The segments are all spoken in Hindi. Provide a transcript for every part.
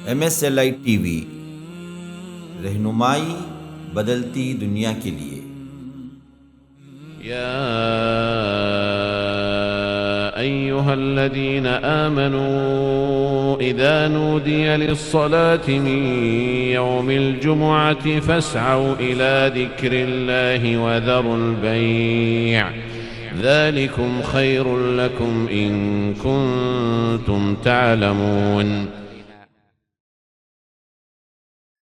MSLI TV, रहनुमाई बदलती दुनिया के लिए। या अय्युहल्लज़ीना आमनू इज़ा नूदिया लिस्सलाति मिन यौमिल जुमुअति फस्अऊ इला ज़िक्रिल्लाहि व ज़रुल बैअ ज़ालिकुम खैरुल लकुम इन कुंतुम तअलमून।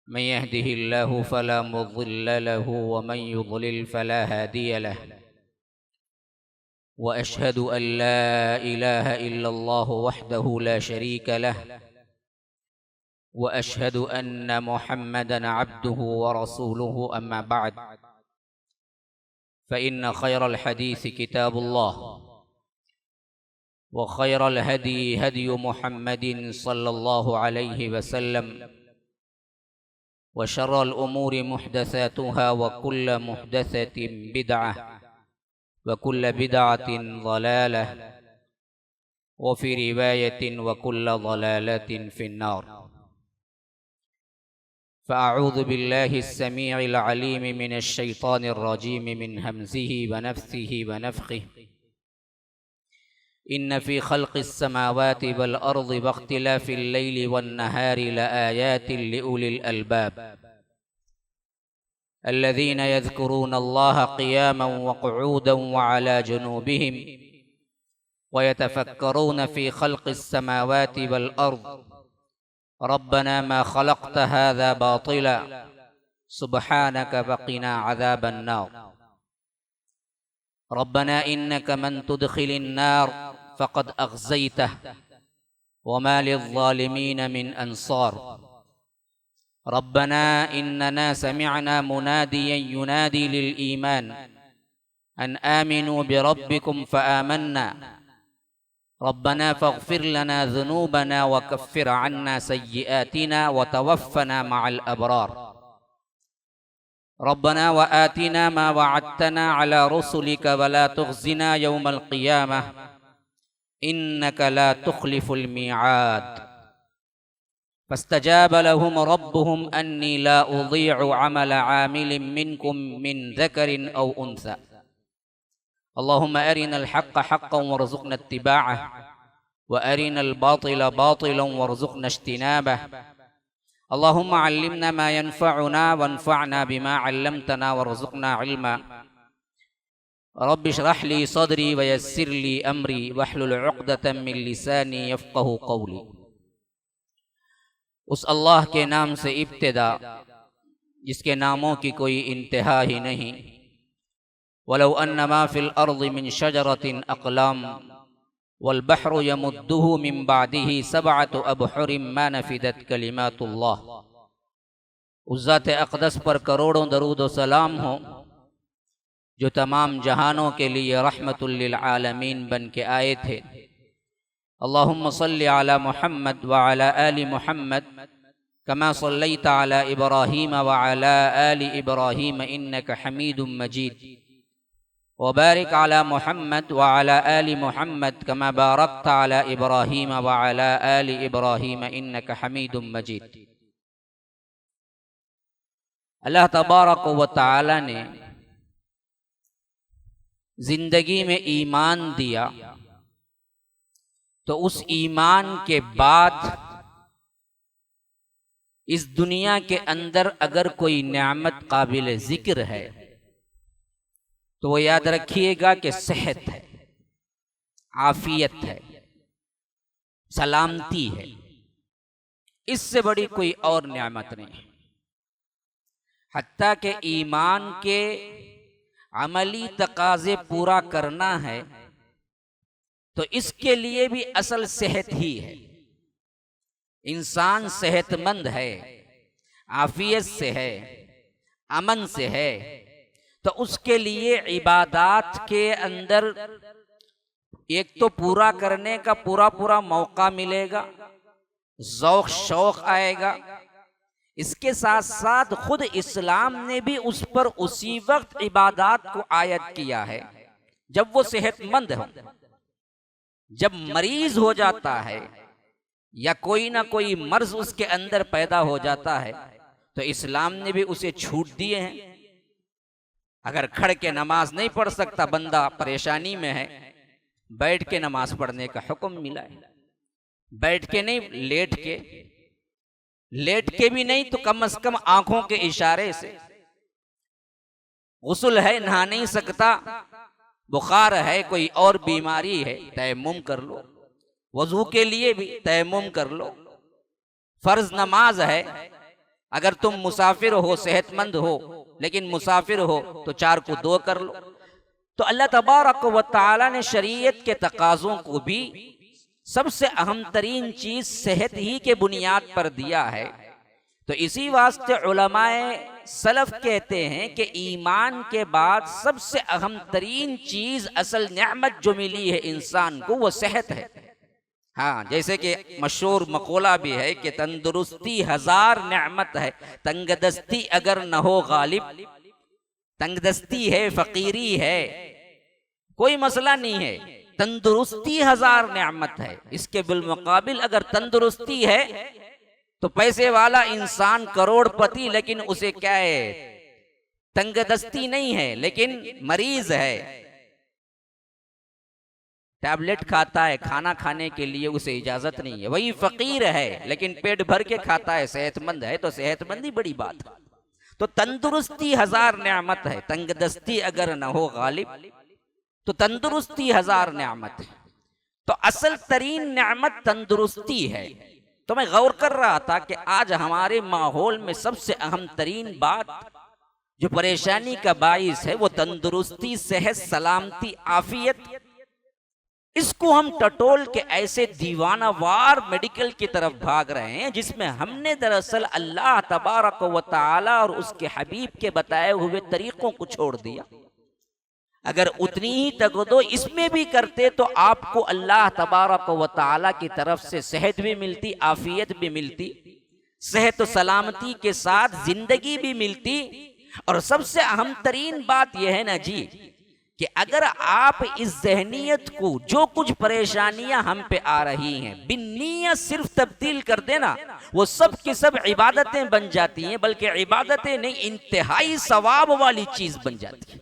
मन यहदिहिल्लाहु फला मुज़िल्ल लहु व मन युज़लिल फला हादिय लहु व अशहदु अन ला इलाहा इल्लल्लाहु वहदहु ला शरीक लहु व अशहदु अन्न मुहम्मदन अब्दुहु व रसूलुहु अम्मा बअद फ़इन्न खैरल हदीस किताबुल्लाह व खैरल हदी हदी मुहम्मदिन सल्लल्लाहु अलैहि वसल्लम व शर्रल उमूरि मुहदसातुहा व कुल्ल मुहदसतिन बिदअह व कुल्ल बिदअतिन ज़लालह व फ़ी रिवायतिन व कुल्ल ज़लालतिन फ़िन्नार। फ़अऊज़ु बिल्लाहि अस्समीइल अलीम मिनश शैतानिर रजीम मिन हमज़िहि व नफ़्सिहि व नफ़्ख़िहि। इन्न फ़ी ख़ल्क़िस समावाति वल अर्ज़ि वख्तिलाफ़िल लैलि वन नहारि लआयातिन लिउलिल अलबाब अल्लज़ीना यज़्कुरूनल्लाहा क़ियामन व क़ुऊदन व अला जुनूबिहिम व यतफ़क्करून फ़ी ख़ल्क़िस समावाति वल अर्ज़ रब्बना मा ख़लक़्त हाज़ा बातिला सुब्हानक फ़क़िना अज़ाबन नार। रब्बना इन्नक मन तुदखिलिन नार फ़क़द अख़ज़यतह व मा लिज़्ज़ालिमीन मिन अंसार। रब्बना इन्नना समिअना मुनादियन युनादी लिल ईमान अन आमिनू बिरब्बिकुम फ़आमन्ना रब्बना फ़ग़फ़िर लना ज़ुनूबना व कफ़्फ़िर अन्ना सय्यिआतिना व तवफ़्फ़ना मअल अबरार। रब्बना व आतिना मा वअदतना अला रुसुलिक व ला तुख़्ज़िना यौमल क़ियामह इन्नक ला तुख़्लिफ़ुल मिआद। फ़स्तजाब लहुम रब्बुहुम अन्नी ला उज़ीअु अमल आमिलिन मिनकुम मिन ज़करिन औ उन्सा। अल्लाहुम्मा अरिनल हक़्क़ हक़्क़न वरज़ुक़ना इत्तिबाअह व अरिनल बातिल बातिलन वरज़ुक़ना इज्तिनाबह। अल्लाहुम्मा अल्लिमना मा यनफ़अुना वन्फ़अना बिमा अल्लमतना वरज़ुक़ना इल्मा। रब्बि इश्रह ली सदरी व यस्सिर ली अमरी वहलुल उक़दतम मिन लिसानी यफ़क़हू क़ौली। उस अल्लाह के नाम से इब्तिदा जिसके नामों की कोई इंतहा ही नहीं। वलौ अन्नमा फ़िल अर्ज़ि मिन शजरतिन अक़लाम वल बहरु यमुद्दुहु मिन बादिही सबअतु अबहुरिम मा नफ़िदत कलिमातुल्लाह। उस ज़ात अक़दस पर करोड़ों दरूद व सलाम हो जो तमाम जहानों के लिए रहमतुल लिल आलमीन बन के आए थे। अल्लाहुम्मा सल्लि अला मुहम्मद व अला आलि मुहम्मद कमा सल्लैता अला इब्राहीम व अला आलि इब्राहीम इन्नका हमीदुम मजीद व बारिक अला मुहम्मद व अला आलि मुहम्मद कमा बारकता अला इब्राहीम व अला आलि इब्राहीम इन्नका हमीदुम मजीद। अल्लाह तबारक व तआला ने जिंदगी में ईमान दिया तो उस ईमान के बाद इस दुनिया के अंदर अगर कोई नेमत काबिल जिक्र है तो वो याद रखिएगा कि सेहत है, आफियत है, सलामती है। इससे बड़ी कोई और नेमत नहीं है। हत्ता के ईमान के अमली तकाजे पूरा करना है तो इसके लिए भी असल सेहत ही है। इंसान सेहतमंद है, आफियत से है, अमन से है तो उसके लिए इबादात के अंदर एक तो पूरा करने का पूरा पूरा मौका मिलेगा, ज़ौक़ शौक़ आएगा। इसके साथ साथ खुद इस्लाम ने भी उस पर उसी वक्त इबादात को आयत किया है जब वो सेहतमंद हो। जब मरीज हो जाता है या कोई ना कोई मर्ज उसके अंदर पैदा हो जाता है तो इस्लाम ने भी उसे छूट दिए हैं। अगर खड़ के नमाज नहीं पढ़ सकता, बंदा परेशानी में है, बैठ के नमाज पढ़ने का हुक्म मिला है। बैठ के नहीं, लेट के, लेट के भी नहीं तो कम से कम आंखों के इशारे से। गुस्ल है, नहा नहीं सकता, बुखार है, कोई और बीमारी है, तयम्मुम कर लो। वजू के लिए भी तयम्मुम कर लो। फर्ज नमाज है, अगर तुम मुसाफिर हो, सेहतमंद हो लेकिन मुसाफिर हो तो 4 को 2 कर लो। तो अल्लाह तबारक व तआला ने शरीयत के तकाज़ों को भी सबसे अहम तरीन चीज सेहत ही के बुनियाद पर दिया है। तो इसी वास्ते उलमाए सलफ कहते हैं कि ईमान के बाद सबसे अहम तरीन चीज, असल नेमत जो मिली है इंसान को, वो सेहत है। हाँ, जैसे कि मशहूर मकोला भी है कि तंदुरुस्ती 1000 नेमत है, तंगदस्ती अगर न हो गालिब। तंगदस्ती है, फकीरी है, कोई मसला नहीं है, तंदुरुस्ती 1000 नेमत है। इसके बिलमुकाबिल अगर तंदुरुस्ती है तो पैसे वाला इंसान करोड़पति, लेकिन उसे क्या है, तंगदस्ती नहीं है, लेकिन मरीज है, टैबलेट खाता है, खाना खाने के लिए उसे इजाजत नहीं है। वही फकीर है लेकिन पेट भर के खाता है, सेहतमंद है, तो सेहतमंदी बड़ी बात है। तो तंदुरुस्ती 1000 नेमत है, तंगदस्ती अगर न हो गालिब तो तंदुरुस्ती 1000 नेमत है। तो असल तरीन नेमत तंदुरुस्ती है। तो मैं गौर कर रहा था कि आज हमारे माहौल में सबसे अहम तरीन बात जो परेशानी का बाइस है वो तंदुरुस्ती, सेहत, सलामती, आफियत। इसको हम टटोल के ऐसे दीवानावार मेडिकल की तरफ भाग रहे हैं जिसमें हमने दरअसल अल्लाह तबारक व तआला और उसके हबीब के बताए हुए तरीकों को छोड़ दिया। अगर उतनी ही तकदो इसमें भी करते तो आपको अल्लाह तबारक व तआला की तरफ से सेहत भी मिलती, आफियत भी मिलती, सेहत सलामती के साथ जिंदगी भी मिलती। और सबसे अहम तरीन बात यह है ना जी कि अगर आप इस ज़हनियत को, जो कुछ परेशानियां हम पे आ रही हैं, बिन्नियत सिर्फ तब्दील कर देना, वो सब की सब इबादतें बन जाती हैं, बल्कि इबादतें नहीं, इंतहाई सवाब वाली चीज बन जाती है।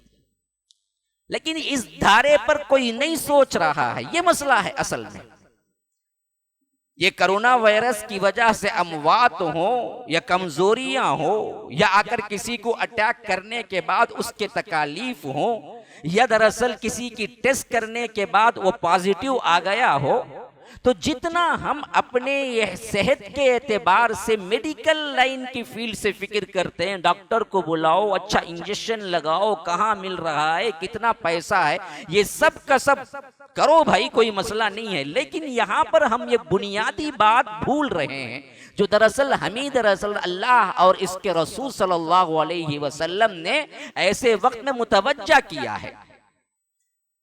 लेकिन इस धारे पर कोई नहीं सोच रहा है। ये मसला है असल में। ये कोरोना वायरस की वजह से अमवात हो या कमजोरियां हो या आकर किसी को अटैक करने के बाद उसके तकालीफ हो या दरअसल किसी की टेस्ट करने के बाद वो पॉजिटिव आ गया हो, तो जितना हम अपने यह सेहत के एतबार से मेडिकल लाइन की फील्ड से फिक्र करते हैं, डॉक्टर को बुलाओ, अच्छा इंजेक्शन लगाओ, कहाँ मिल रहा है, कितना पैसा है, ये सब का सब करो भाई, कोई मसला नहीं है। लेकिन यहाँ पर हम ये बुनियादी बात भूल रहे हैं जो दरअसल अल्लाह और इसके रसूल सल्लल्लाहु अलैहि वसल्लम ने ऐसे वक्त में मुतवज्जा किया है।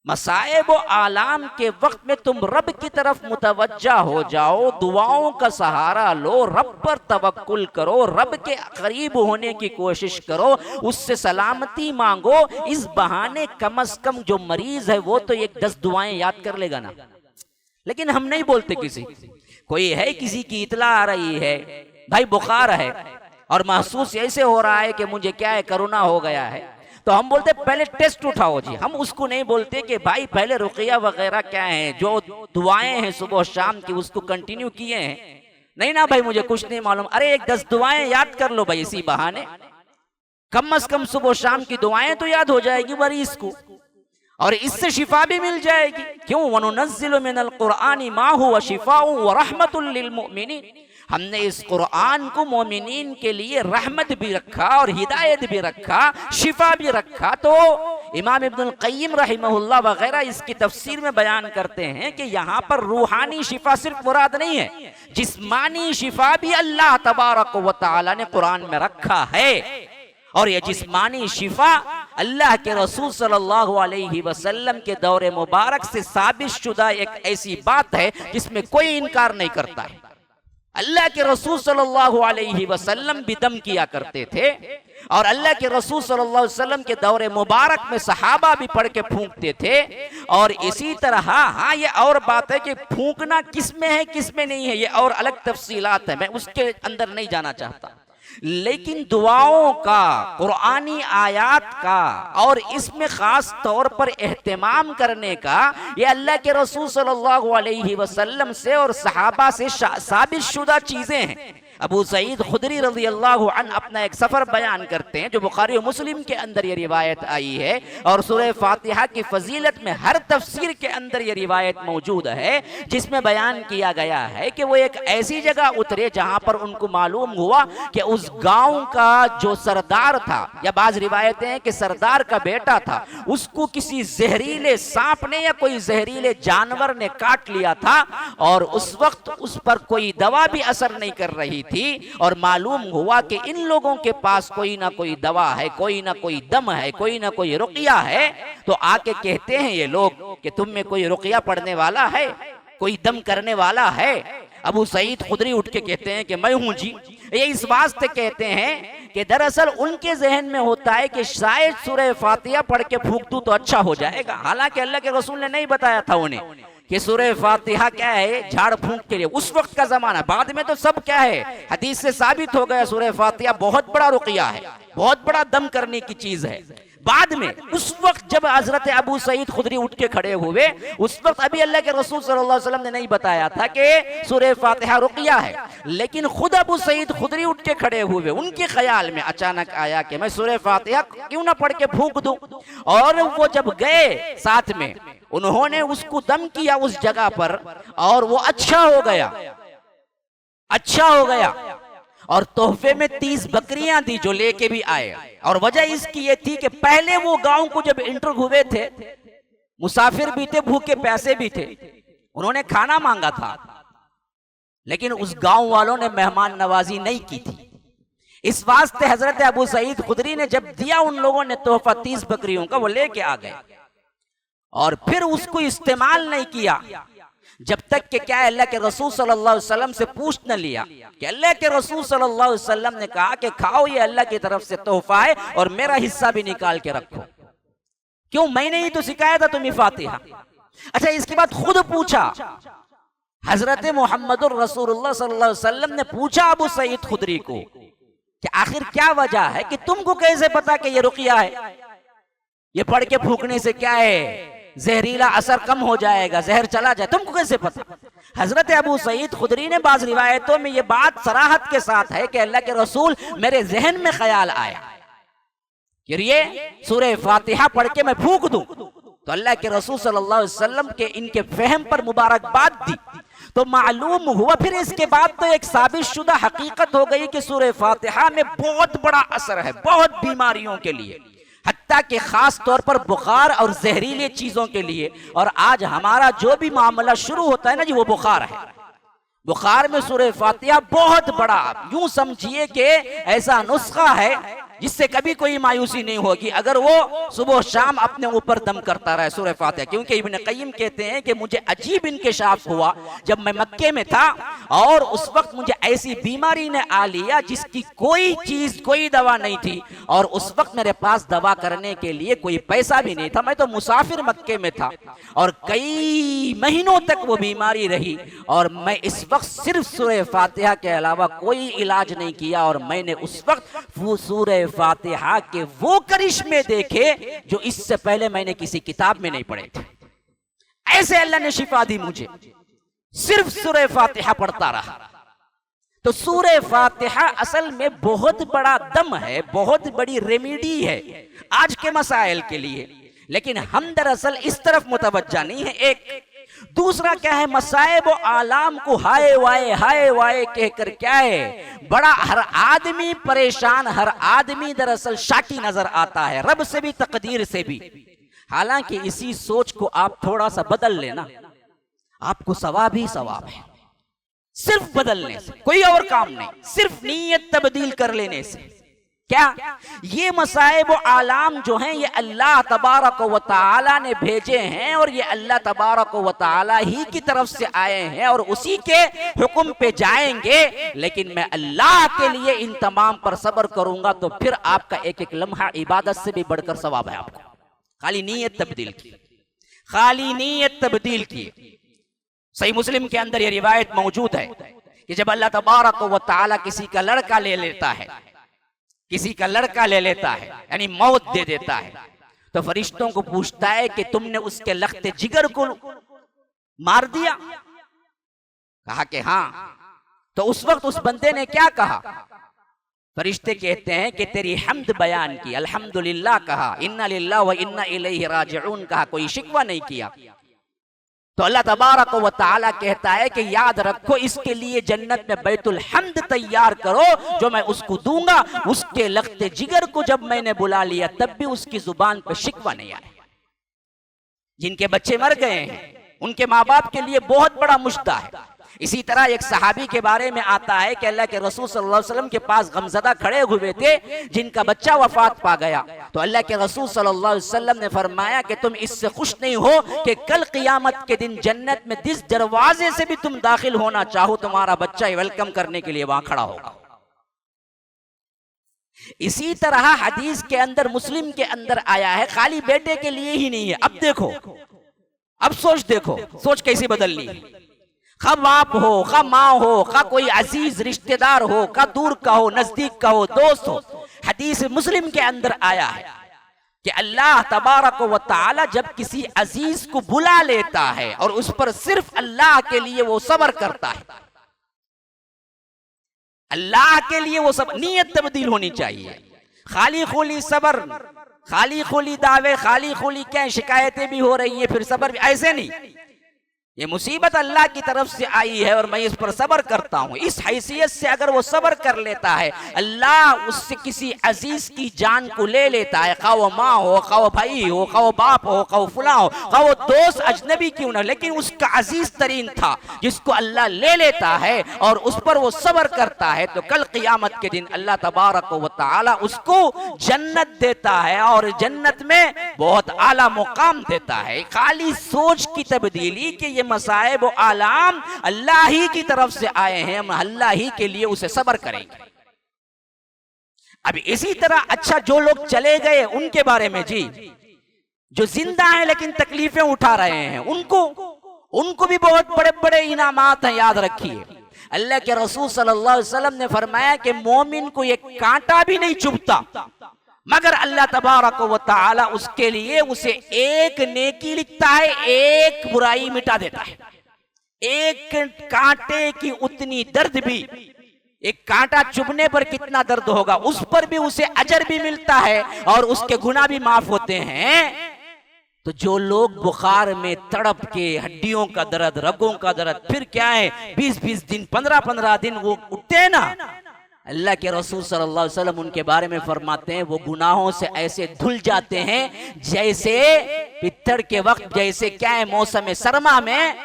मसाइब व आलाम के वक्त में तुम रब की तरफ मुतवज्जा हो जाओ, दुआओं का सहारा लो, रब पर तवक्कुल करो, रब के करीब होने की कोशिश करो, उससे सलामती मांगो। इस बहाने कम से कम जो मरीज है वो तो 10 दुआएं याद कर लेगा ना। लेकिन हम नहीं बोलते। कोई है, किसी की इतला आ रही है, भाई बुखार है और महसूस ऐसे हो रहा है कि मुझे क्या है, कोरोना हो गया है, तो हम बोलते पहले टेस्ट उठाओ जी। हम उसको नहीं बोलते कि भाई पहले रुकिया वगैरह क्या है, जो दुआएं हैं सुबह शाम की उसको कंटिन्यू किए हैं। नहीं ना भाई, मुझे कुछ नहीं मालूम। अरे 10 दुआएं याद कर लो भाई, इसी बहाने कम से कम सुबह शाम की दुआएं तो याद हो जाएगी मरीज को, और इससे शिफा भी मिल जाएगी। क्यों? वनुनज़्ज़िलु मिनल क़ुरआनि मा हुवा शिफ़ाउन व रहमतुल लिल मुमिनीन। हमने इस कुरान को मोमिनीन के लिए रहमत भी रखा और हिदायत भी रखा, शिफा भी रखा। तो इमाम इब्नुल क़य्यिम रहमहुल्लाह वगैरह इसकी तफसीर में बयान करते हैं कि यहाँ पर रूहानी शिफा सिर्फ मुराद नहीं है, जिस्मानी शिफा भी अल्लाह तबारक व तआला ने कुरान में रखा है। और ये जिस्मानी शिफा अल्लाह के रसूल सल्लल्लाहु अलैहि वसल्लम के दौरे मुबारक से साबित शुदा एक ऐसी बात है जिसमें कोई इनकार नहीं करता है। अल्लाह के रसूल सल्लल्लाहु अलैहि वसल्लम भी दम किया करते थे और अल्लाह के रसूल सल्लल्लाहु अलैहि वसल्लम के दौरे मुबारक में सहाबा भी पढ़ के फूंकते थे। और इसी तरह हाँ ये और बात है कि फूंकना किस में है किस में नहीं है, ये और अलग तफसीलात है, मैं उसके अंदर नहीं जाना चाहता। लेकिन दुआओं का, कुरानी आयात का और इसमें खास तौर पर एहतमाम करने का ये अल्लाह के रसूल सल्लल्लाहु अलैहि वसल्लम से और सहाबा से साबित शुदा चीजें हैं। अबू सईद खुदरी रज़ी अल्लाहु अन्हु अपना एक सफर बयान करते हैं जो बुखारी और मुस्लिम के अंदर ये रिवायत आई है और सूरह फातिहा की फजीलत में हर तफसीर के अंदर ये रिवायत मौजूद है, जिसमें बयान किया गया है कि वो एक ऐसी जगह उतरे जहां पर उनको मालूम हुआ कि उस गांव का जो सरदार था, या बाज रिवायतें हैं कि सरदार का बेटा था, उसको किसी जहरीले सांप ने या कोई जहरीले जानवर ने काट लिया था और उस वक्त उस पर कोई दवा भी असर नहीं कर रही थी। और मालूम हुआ कि इन लोगों के पास कोई ना कोई दवा है, कोई ना कोई दम है, कोई ना कोई रुकिया है। तो आके कहते हैं ये लोग कि तुम में कोई रुकिया पढ़ने वाला है, कोई दम करने वाला है? अबू सईद खुदरी उठ के कहते हैं कि मैं हूं जी। ये इस वास्ते कहते हैं कि दरअसल उनके जहन में होता है कि शायद सूरह फातिहा पढ़ के फूंक दूं तो अच्छा हो जाएगा। हालांकि अल्लाह के रसूल ने नहीं बताया था उन्हें कि सूरह फातिहा क्या है झाड़ फूंक के लिए, उस वक्त का जमाना। बाद में तो सब क्या है, हदीस से साबित हो गया सूरह फातिहा बहुत बड़ा रुकिया है, बहुत बड़ा दम करने की चीज है। बाद में उस वक्त जब हजरत अबू सईद खुदरी उठ के खड़े हुए, उस वक्त अभी अल्लाह के रसूल सल्लल्लाहु अलैहि वसल्लम ने नहीं बताया था कि सूरह फातिहा रुकिया है। लेकिन खुद अबू सईद खुदरी उठ के खड़े हुए, उनके ख्याल में अचानक आया कि मैं सूरह फातिहा क्यों ना पढ़ के फूंक दूं। और वो जब गए साथ में, उन्होंने उसको दम किया उस जगह पर और वो अच्छा हो गया, अच्छा हो गया। और तोहफे में 30 बकरियां दी जो लेके भी आए। और वजह इसकी ये थी कि पहले वो गांव को जब इंटर हुए थे, मुसाफिर भी थे, भूखे प्यासे भी थे, उन्होंने खाना मांगा था, लेकिन उस गांव वालों ने मेहमान नवाजी नहीं की थी। इस वास्ते हजरत अबू सईद खुदरी ने जब दिया उन लोगों ने तोहफा 30 बकरियों का, वो लेके आ गए और फिर उसको इस्तेमाल नहीं किया जब तक कि क्या अल्लाह के रसूल सल्लल्लाहु अलैहि वसल्लम से पूछ न लिया। कि अल्लाह के रसूल सल्लल्लाहु अलैहि वसल्लम ने कहा कि खाओ, ये अल्लाह की तरफ से तोहफा है और मेरा हिस्सा भी निकाल के रखो। क्यों? मैंने ही तो सिखाया था तुम्हें फातिहा। अच्छा, इसके बाद खुद पूछा, हजरत मोहम्मदुर रसूलुल्लाह सल्लल्लाहु अलैहि वसल्लम ने पूछा अबू सईद खुदरी को कि आखिर क्या वजह है कि तुमको कैसे पता कि ये रुकिया है, ये पढ़ के फूकने से क्या है, जहरीला असर कम हो जाएगा, जहर चला जाए, तुमको कैसे पता? हजरत अबू सईद खुदरी ने बाज़ रिवायतों में ये बात सराहत के साथ है कि अल्लाह के रसूल, मेरे जहन में ख्याल आया कि ये सूरह फातिहा पढ़ के मैं फूंक दूं। तो अल्लाह के रसूल सल्लल्लाहु अलैहि वसल्लम के इनके फहम पर मुबारकबाद दी। तो मालूम हुआ फिर इसके बाद तो एक साबित शुदा हकीकत हो गई कि सूरह फातिहा में बहुत बड़ा असर है बहुत बीमारियों के लिए, हत्ता कि खास तौर पर बुखार और जहरीले चीजों के लिए। और आज हमारा जो भी मामला शुरू होता है ना जी, वो बुखार है। बुखार में सूरह फातिहा बहुत बड़ा, यूं समझिए कि ऐसा नुस्खा है जिससे कभी कोई मायूसी नहीं होगी अगर वो सुबह शाम अपने ऊपर दम करता रहे सूरह फातिहा। क्योंकि इब्न क़य्यिम कहते हैं कि मुझे अजीब इंकिशाफ हुआ जब मैं मक्के में था और उस वक्त मुझे ऐसी बीमारी ने आ लिया जिसकी कोई चीज, कोई दवा नहीं थी और उस वक्त मेरे पास दवा करने के लिए कोई पैसा भी नहीं था। मैं तो मुसाफिर मक्के में था और कई महीनों तक वो बीमारी रही और मैं इस वक्त सिर्फ सूरह फातिहा के अलावा कोई इलाज नहीं किया। और मैंने उस वक्त वो सूरह फातिहा के वो करिश्मे देखे जो इससे पहले मैंने किसी किताब में नहीं पढ़े थे। ऐसे अल्लाह ने शिफा दी मुझे, सिर्फ सूरह फातिहा पढ़ता रहा। तो सूरह फातिहा असल में बहुत बड़ा दम है, बहुत बड़ी रेमेडी है आज के मसाइल के लिए। लेकिन हम दरअसल इस तरफ मुतवज्जा नहीं है। एक दूसरा क्या है, मसाइब और आलाम को हाय वाए कहकर क्या है, बड़ा हर आदमी परेशान, हर आदमी दरअसल शाकी नजर आता है, रब से भी तकदीर से भी। हालांकि इसी सोच को आप थोड़ा सा बदल लेना, आपको सवाब ही सवाब है। सिर्फ बदलने से, कोई और काम नहीं, सिर्फ नीयत तब्दील कर लेने से। क्या ये मसाइब व आलाम जो हैं ये अल्लाह तबारक व तआला ने भेजे हैं और ये अल्लाह तबारक व तआला ही की तरफ से आए हैं और उसी के हुक्म पे जाएंगे। लेकिन मैं अल्लाह के लिए इन तमाम पर सब्र करूंगा तो फिर आपका एक एक लम्हा इबादत से भी बढ़कर सवाब है आपको। खाली नीयत तब्दील की, खाली नीयत तब्दील की। सही मुस्लिम के अंदर ये रिवायत मौजूद है कि जब अल्लाह तबारक व तआला किसी का लड़का ले लेता है, किसी का लड़का ले लेता है यानी मौत दे देता है, तो फरिश्तों को पूछता है कि तुमने उसके लख्ते जिगर को मार दिया? कहा कि हाँ। तो उस वक्त उस बंदे ने क्या कहा? फरिश्ते कहते हैं कि तेरी हम्द बयान की, अल्हम्दुलिल्लाह कहा, इन्ना लिल्लाह व इन्ना इलैहि राजिऊन कहा, कोई शिकवा नहीं किया। तो अल्लाह तबारक व तआला कहता है कि याद रखो इसके लिए जन्नत में बैतुल हम्द तैयार करो जो मैं उसको दूंगा। उसके लख्ते जिगर को जब मैंने बुला लिया तब भी उसकी जुबान पर शिकवा नहीं आया। जिनके बच्चे मर गए हैं उनके माँ बाप के लिए बहुत बड़ा मुश्ता है। इसी तरह एक सहाबी के बारे में आता है कि अल्लाह के रसूल सल्लल्लाहु अलैहि वसल्लम के पास गमज़दा खड़े हुए थे जिनका बच्चा वफात पा गया। तो अल्लाह के रसूल सल्लल्लाहु अलैहि वसल्लम ने फरमाया कि तुम इससे खुश नहीं हो कि कल क़ियामत के दिन जन्नत में जिस दरवाजे से भी तुम दाखिल होना चाहो तुम्हारा बच्चा वेलकम करने के लिए वहां खड़ा होगा। इसी तरह हदीस के अंदर मुस्लिम के अंदर आया है, खाली बेटे के लिए ही नहीं है। अब देखो, अब सोच देखो, सोच कैसी बदलनी है। खा बाप हो, खा माँ हो, खा कोई अजीज रिश्तेदार हो, खा दूर का हो, नजदीक का हो, दोस्त हो। हदीस मुस्लिम के अंदर आया है कि अल्लाह तबारक व तआला जब किसी अजीज को बुला लेता है और उस पर सिर्फ अल्लाह के लिए वो सब्र करता है, अल्लाह के लिए वो सब, नीयत तब्दील होनी चाहिए। खाली खोली सब्र, खाली खोली दावे, खाली खोली क्या शिकायतें भी हो रही है फिर सब्र भी, ऐसे नहीं। ये मुसीबत अल्लाह की तरफ से आई है और मैं इस पर सब्र करता हूं। इस हैसियत से अगर वो सब्र कर लेता है, अल्लाह उससे किसी अजीज की जान को ले लेता है, खा वो माँ हो, खा वो भाई हो, खा वो बाप हो, खा वो फुला हो, खा वो दोस्त अजनबी क्यों ना, लेकिन उसका अजीज तरीन था जिसको अल्लाह ले लेता है और उस पर वो सब्र करता है, तो कल क़ियामत के दिन अल्लाह तबारक व तआला उसको जन्नत देता है और जन्नत में बहुत आला मुकाम देता है। खाली सोच की तब्दीली कि ये मसाइब व आलाम अल्लाह ही की तरफ से आए हैं, हम अल्लाह ही के लिए उसे सब्र करेंगे। अब इसी तरह अच्छा जो लोग चले गए उनके बारे में जी, जो जिंदा हैं लेकिन तकलीफें उठा रहे हैं, उनको भी बहुत बड़े बड़े इनामात हैं, याद रखिए। अल्लाह के रसूल सल्लल्लाहु अलैहि वसल्लम ने फरमाया कि मोमिन को एक कांटा भी नहीं चुभता मगर अल्लाह तबारक व तआला उसके लिए उसे एक नेकी लिखता है, एक बुराई मिटा देता है। एक कांटे की उतनी दर्द भी, एक कांटा चुभने पर कितना दर्द होगा, उस पर भी उसे अजर भी मिलता है और उसके गुनाह भी माफ होते हैं। तो जो लोग बुखार में तड़प के हड्डियों का दर्द, रगों का दर्द, फिर क्या है 20-20 दिन, 15-15 दिन वो उठते हैं ना, अल्लाह के रसूल सल्लल्लाहु अलैहि वसल्लम उनके बारे में फरमाते हैं वो गुनाहों से ऐसे धुल जाते हैं जैसे पित्तड़ के वक्त, जैसे क्या है मौसम सरमा में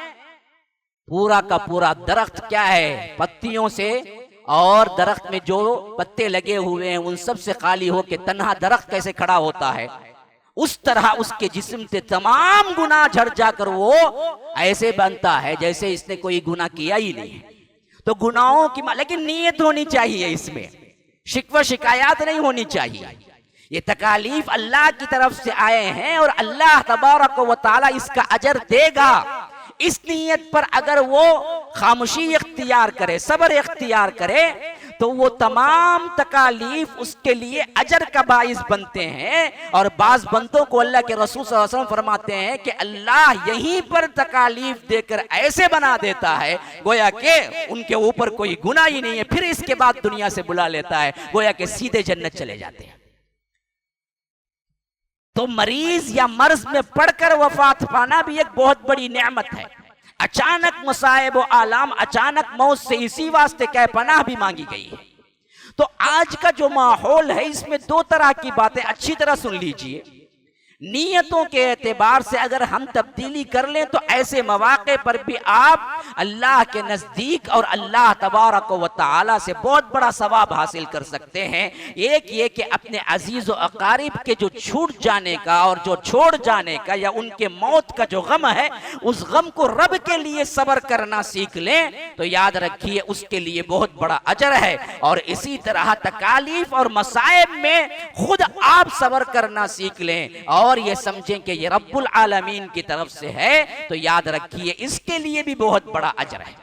पूरा का पूरा दरख्त क्या है पत्तियों से और दरख्त में जो पत्ते लगे हुए हैं उन सब से खाली होके तन्हा दरख्त कैसे खड़ा होता है, उस तरह उसके जिस्म से तमाम गुनाह झड़ जाकर वो ऐसे बनता है जैसे इसने कोई गुनाह किया ही नहीं। तो गुनाहों की लेकिन नीयत होनी चाहिए, इसमें शिकवा शिकायत नहीं होनी चाहिए। ये तकालीफ अल्लाह की तरफ से आए हैं और अल्लाह तबारक व तआला इसका अजर देगा। इस नीयत पर अगर वो खामोशी इख्तियार करे, सब्र इख्तियार करे, तो वो तमाम तकालीफ उसके लिए अजर का बाइस बनते हैं। और बाज बंदों को अल्लाह के रसूल सल्लल्लाहु अलैहि वसल्लम फरमाते हैं कि अल्लाह यहीं पर तकालीफ देकर ऐसे बना देता है गोया के उनके ऊपर कोई गुनाह ही नहीं है, फिर इसके बाद दुनिया से बुला लेता है, गोया के सीधे जन्नत चले जाते हैं। तो मरीज या मर्ज में पड़कर वफात पाना भी एक बहुत बड़ी नेमत है। अचानक मसाइब व आलाम, अचानक मौत से इसी वास्ते क्या पनाह भी मांगी गई है। तो आज का जो माहौल है इसमें दो तरह की बातें अच्छी तरह सुन लीजिए। नीयतों के एतबार से अगर हम तब्दीली कर लें तो ऐसे मौके पर भी आप अल्लाह के नज़दीक और अल्लाह तबारक व तआला से बहुत बड़ा सवाब हासिल कर सकते हैं। एक ये कि अपने अजीज़ व अकारिब के जो छूट जाने का और जो छोड़ जाने का या उनके मौत का जो गम है, उस गम को रब के लिए सब्र करना सीख लें तो याद रखिए उसके लिए बहुत बड़ा अजर है। और इसी तरह तकालीफ और मसाइब में खुद आप सब्र करना सीख लें और ये समझें कि ये रब्बुल आलमीन की तरफ से है, तो याद रखिए इसके लिए भी बहुत बड़ा अजर है।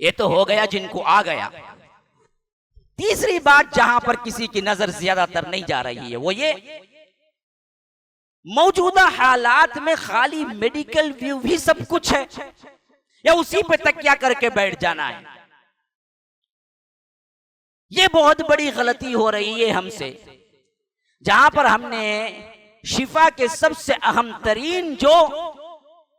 ये तो हो गया जिनको आ गया। तीसरी बात जहां पर किसी की नजर ज्यादातर नहीं जा रही है वो ये, मौजूदा हालात में खाली मेडिकल व्यू भी सब कुछ है या उसी पे तकिया करके बैठ जाना है। ये बहुत बड़ी गलती हो रही है हमसे, जहां पर हमने शिफा के सबसे अहम तरीन जो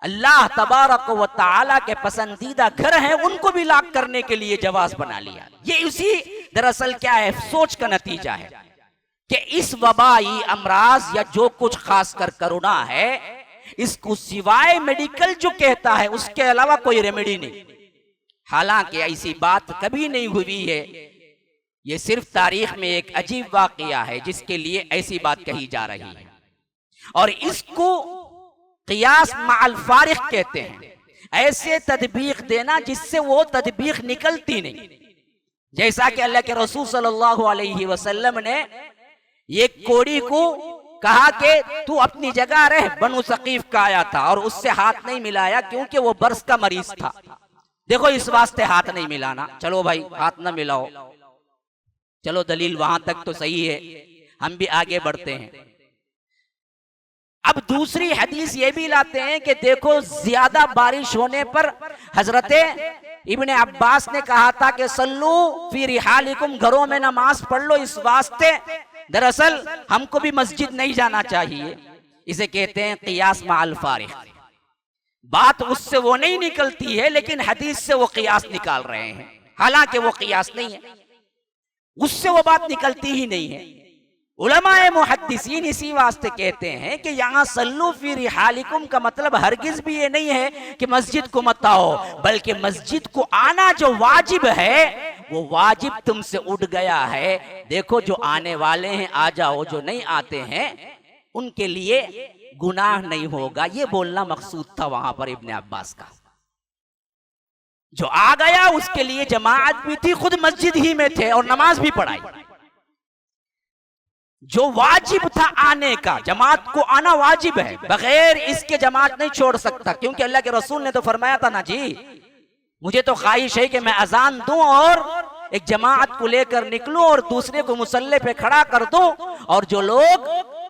अल्लाह तबारक व तआला के पसंदीदा घर हैं उनको भी लाक करने के लिए जवाज बना लिया। ये इसी दरअसल क्या है, सोच का नतीजा है कि इस वबाई अमराज या जो कुछ खासकर कोरोना है, इसको सिवाय मेडिकल जो कहता है उसके अलावा कोई रेमेडी नहीं। हालांकि ऐसी बात कभी नहीं हुई है, ये सिर्फ तारीख में एक अजीब वाकया है जिसके लिए ऐसी बात कही जा रही है। और इसको क़ियास माअल फारिक कहते हैं, ऐसे तदबीक देना जिससे वो तदबीक निकलती नहीं। जैसा कि अल्लाह के रसूल सल्लल्लाहु अलैहि वसल्लम ने एक कोड़ी को कहा कि तू अपनी जगह रह, बनु सकीफ का आया था और उससे हाथ नहीं मिलाया क्योंकि वो बर्स का मरीज था। देखो इस वास्ते हाथ नहीं मिलाना, चलो भाई हाथ ना मिलाओ, चलो दलील वहां तक तो सही है, हम भी आगे बढ़ते हैं। अब दूसरी हदीस ये भी लाते हैं कि देखो ज्यादा बारिश होने पर हजरते इब्ने अब्बास ने कहा था कि सल्लू फी रिहालिकुम, घरों में नमाज पढ़ लो। इस वास्ते दरअसल हमको भी मस्जिद नहीं जाना चाहिए। इसे कहते हैं क़ियास माअल फारिक। बात उससे वो नहीं निकलती है लेकिन हदीस से वो क़ियास निकाल रहे हैं, हालांकि वो क़ियास नहीं है, उससे वो बात निकलती ही नहीं है। उलमाए मुहद्दिसीन इसी वास्ते कहते हैं कि यहाँ सल्लू फी रिहालिकुम का मतलब हरगिज भी ये नहीं है कि मस्जिद को मत आओ, बल्कि मस्जिद को आना जो वाजिब है वो वाजिब तुमसे उठ गया है। देखो जो आने वाले हैं आ जाओ, जो नहीं आते हैं उनके लिए गुनाह नहीं होगा, ये बोलना मकसूद था वहां पर इब्ने अब्बास का। जो आ गया उसके लिए जमाअत भी थी, खुद मस्जिद ही में थे और नमाज भी पढ़ाई। जो वाजिब था आने का, जमात को आना वाजिब है, बगैर इसके जमात नहीं छोड़ सकता, क्योंकि अल्लाह के रसूल ने तो फरमाया था ना जी, मुझे तो ख्वाहिश है कि मैं अजान दूं और एक जमात को लेकर निकलूं और दूसरे को मुसल्ले पे खड़ा कर दूं, और जो लोग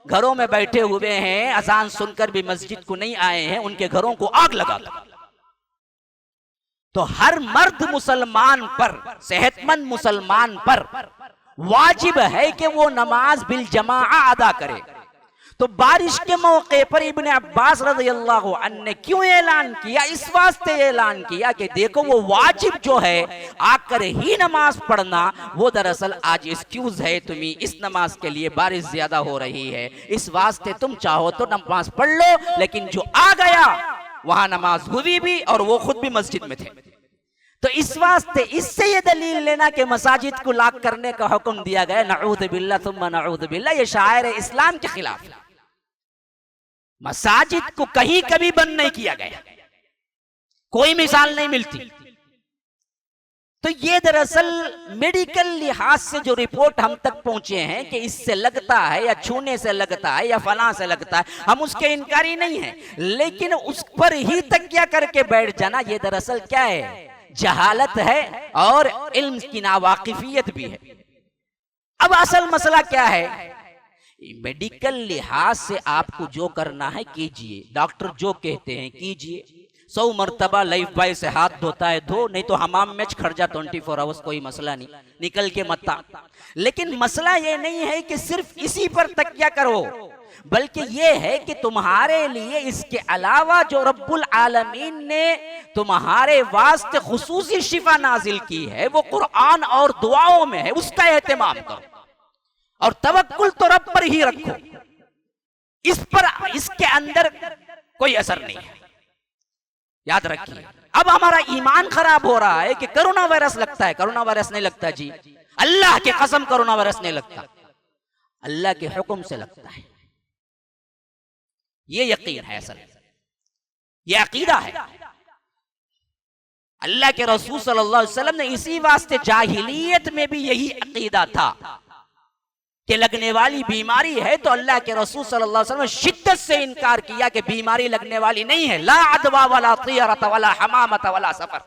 घरों में बैठे हुए हैं अजान सुनकर भी मस्जिद को नहीं आए हैं उनके घरों को आग लगा दो। तो हर मर्द मुसलमान पर, सेहतमंद मुसलमान पर वाजिब है कि वो नमाज बिल जमाआ अदा करे। तो बारिश के मौके पर इब्ने अब्बास रज़ियल्लाहु अन्हु ने क्यों ऐलान किया? इस वास्ते ऐलान किया कि देखो वो वाजिब जो है आकर ही नमाज पढ़ना, वो दरअसल आज एक्सक्यूज है तुम्हें, इस नमाज के लिए बारिश ज्यादा हो रही है, इस वास्ते तुम चाहो तो नमाज पढ़ लो। लेकिन जो आ गया वहां नमाज हुई भी और वो खुद भी मस्जिद में थे। तो इस वास्ते इससे ये दलील लेना कि मसाजिद को लाक करने का हुक्म दिया गया, नऊज़ बिल्लाह सुम्मा नऊज़ बिल्लाह, ये शायर इस्लाम के खिलाफ है। मसाजिद को कहीं कभी बंद नहीं किया गया, कोई मिसाल नहीं मिलती। तो ये दरअसल मेडिकल लिहाज से जो रिपोर्ट हम तक पहुंचे हैं कि इससे लगता है या छूने से लगता है या फलां से लगता है, हम उसके इनकारी नहीं है, लेकिन उस पर ही तकिया करके बैठ जाना ये दरअसल क्या है, जहालत है और इल्म की नावाकिफियत भी है। अब असल मसला क्या है, मेडिकल लिहाज से आपको जो करना है कीजिए, डॉक्टर जो कहते हैं कीजिए। 100 मरतबा लाइफ बॉय से हाथ धोता है धो, नहीं तो हमाम में खड़ जा 24 आवर्स, कोई मसला नहीं, निकल के मत आ। लेकिन मसला ये नहीं है कि सिर्फ इसी पर तकिया करो, बल्कि ये है कि तुम्हारे लिए इसके अलावा जो रब्बुल आलमीन ने तुम्हारे वास्ते खुसूसी शिफा नाजिल की है वो कुरान और दुआओं में है, उसका एहतमाम करो और तवक्कुल तो रब पर ही रखो। इस पर इसके अंदर कोई असर नहीं है। याद रखिए, अब हमारा ईमान खराब हो रहा है कि कोरोना वायरस लगता है। कोरोना वायरस नहीं लगता जी, अल्लाह की कसम कोरोना वायरस नहीं लगता, अल्लाह के हुक्म से लगता है। ये यकीन है, असल ये अकीदा है। अल्लाह के रसूल सल्लल्लाहु अलैहि वसल्लम ने इसी वास्ते जाहिलियत में भी यही अकीदा था कि लगने वाली बीमारी है तो अल्लाह के रसूल सल्लल्लाहु अलैहि वसल्लम ने शिद्दत से इनकार किया कि बीमारी लगने वाली नहीं है। ला अदवा वला तियरत वला हमामत वला सफर,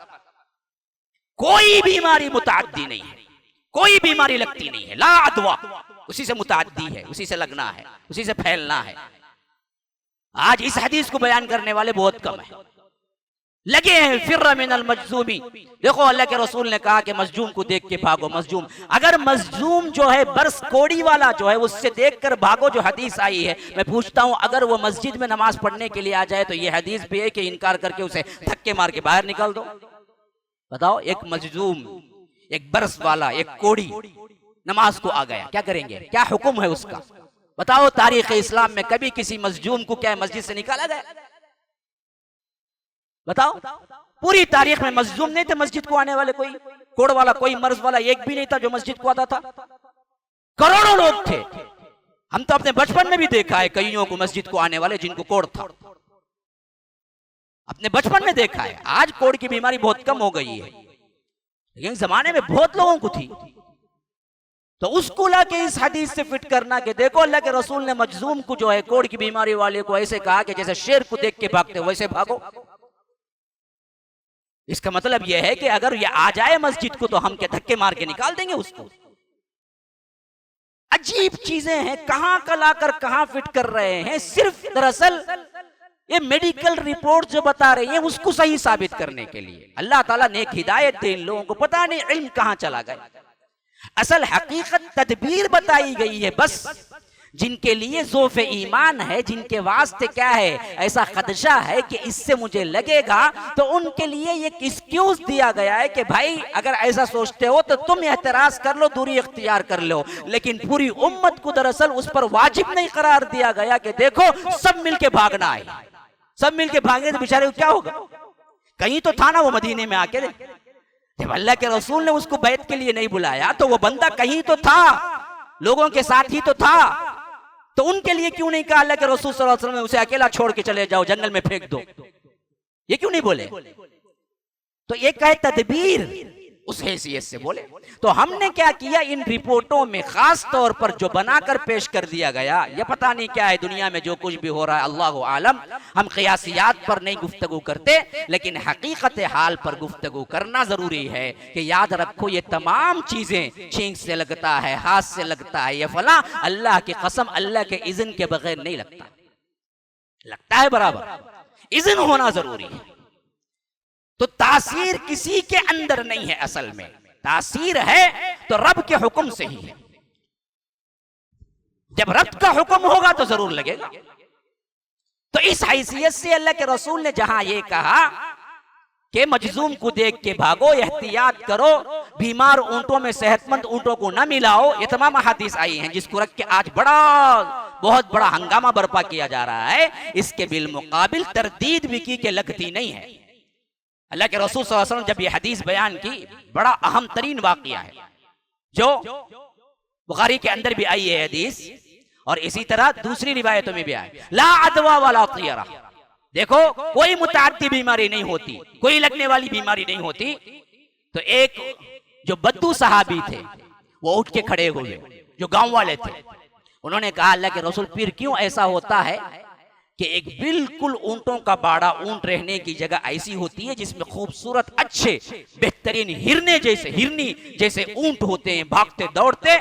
कोई बीमारी मुतअद्दी नहीं है, कोई बीमारी लगती नहीं है। ला अदवा उसी से मुतअद्दी है, उसी से लगना है, उसी से फैलना है। आज इस हदीस को बयान करने वाले बहुत कम है, लगे हैं फिर्र मिनल मजजूमी। देखो अल्लाह के रसूल ने कहा कि मजजूम को देख के भागो। मजजूम, अगर मजजूम जो है बरस कोड़ी वाला जो है उससे देखकर भागो, जो हदीस आई है, मैं पूछता हूं अगर वो मस्जिद में नमाज पढ़ने के लिए आ जाए तो ये हदीस भी है कि इनकार करके उसे धक्के मार के बाहर निकाल दो। बताओ, एक मजजूम, एक बरस वाला, एक कोड़ी नमाज को आ गया, क्या करेंगे? क्या हुक्म है उसका? बताओ, तारीख इस्लाम में कभी किसी मजजूम को क्या मस्जिद से निकाला गया? बताओ, पूरी तारीख में मजलूम नहीं थे मस्जिद को आने वाले, कोई कोड़ वाला, कोई मर्ज वाला एक भी नहीं था जो मस्जिद को आता था। करोड़ों लोग थे। हम तो अपने बचपन में भी देखा है कईयों को मस्जिद को आने वाले जिनको कोड़ था, अपने बचपन में देखा है। आज कोड़ की बीमारी बहुत कम हो गई है, लेकिन जमाने में बहुत लोगों को थी। तो उसको लाके इस हदीस से फिट करना कि देखो अल्लाह के रसूल ने मजलूम को जो है कोड़ की बीमारी वाले को ऐसे कहा कि जैसे शेर को देख के भागते वैसे भागो। इसका मतलब यह है कि अगर ये आ जाए मस्जिद को तो हम क्या धक्के मार के निकाल देंगे उसको? अजीब चीजें हैं, कहां का लाकर कहां फिट कर रहे हैं। सिर्फ दरअसल ये मेडिकल रिपोर्ट जो बता रही है उसको सही साबित करने के लिए। अल्लाह ताला नेक हिदायत दे इन लोगों को, पता नहीं इल्म कहां चला गया। असल हकीकत तदबीर बताई गई है, बस जिनके लिए ज़ोफ़े ईमान है, जिनके वास्ते क्या है, ऐसा खदशा है कि इससे मुझे लगेगा, तो उनके लिए एक एक्सक्यूज दिया गया है कि भाई अगर ऐसा सोचते हो तो तुम एहतराज कर लो, दूरी इख्तियार कर लो। लेकिन पूरी उम्मत को दरअसल उस पर वाजिब नहीं करार दिया गया कि देखो सब मिलके भागना है। सब मिलके भागे तो बेचारे को क्या होगा? कहीं तो था ना वो मदीने में आके, जब अल्लाह के रसूल ने उसको बैत के लिए नहीं बुलाया तो वो बंदा कहीं तो था, लोगों के साथ ही तो था। तो उनके लिए क्यों नहीं कहा अल्लाह के रसूल सल्लल्लाहु अलैहि वसल्लम ने उसे अकेला छोड़ के चले जाओ, जंगल में फेंक दो? ये क्यों नहीं बोले? तो ये कहे तदबीर, उस हैसियत से बोले। तो हमने क्या किया, इन रिपोर्टों में खास तौर पर जो बनाकर पेश कर दिया गया, ये पता नहीं क्या है दुनिया में जो कुछ भी हो रहा है, अल्लाह आलम। हम क़ियासियात पर नहीं गुफ्तगू करते, लेकिन हकीकत हाल पर गुफ्तगू करना जरूरी है कि याद रखो ये तमाम चीजें छींक से लगता है, हाथ से लगता है, ये फला, अल्लाह की कसम अल्लाह के इज़्न के बगैर नहीं लगता। लगता है बराबर, इज़्न होना जरूरी है। तो तासीर किसी के अंदर नहीं है, असल में तासीर है तो रब के हुक्म से ही है। जब रब का हुक्म होगा तो जरूर लगेगा। तो इस हैसियत से अल्लाह के रसूल ने जहां ये कहा कि मजलूम को देख के भागो, एहतियात करो, बीमार ऊंटों में सेहतमंद ऊंटों को न मिलाओ, ये तमाम हदीस आई हैं जिसको रख के आज बहुत बड़ा हंगामा बर्पा किया जा रहा है। इसके बिलमुकाबिल तरदीद भी की के लगती नहीं है। अल्लाह के रसूल सल्लल्लाहु अलैहि वसल्लम जब ये हदीस बयान की, बड़ा अहम तरीन वाक़िया है जो बुखारी के अंदर भी आई है हदीस, और इसी तरह दूसरी रिवायतों में भी आई। ला अदवा वला तियरा, देखो कोई मुतअद्दी बीमारी नहीं होती, कोई लगने वाली बीमारी नहीं होती। तो एक जो बद्दू सहाबी थे वो उठ के खड़े हुए, जो गांव वाले थे, उन्होंने कहा अल्लाह के रसूल फिर क्यों ऐसा होता है कि एक बिल्कुल ऊंटों का बाड़ा, ऊंट रहने की जगह ऐसी होती है जिसमें खूबसूरत अच्छे बेहतरीन हिरनी जैसे ऊंट होते हैं, भागते दौड़ते,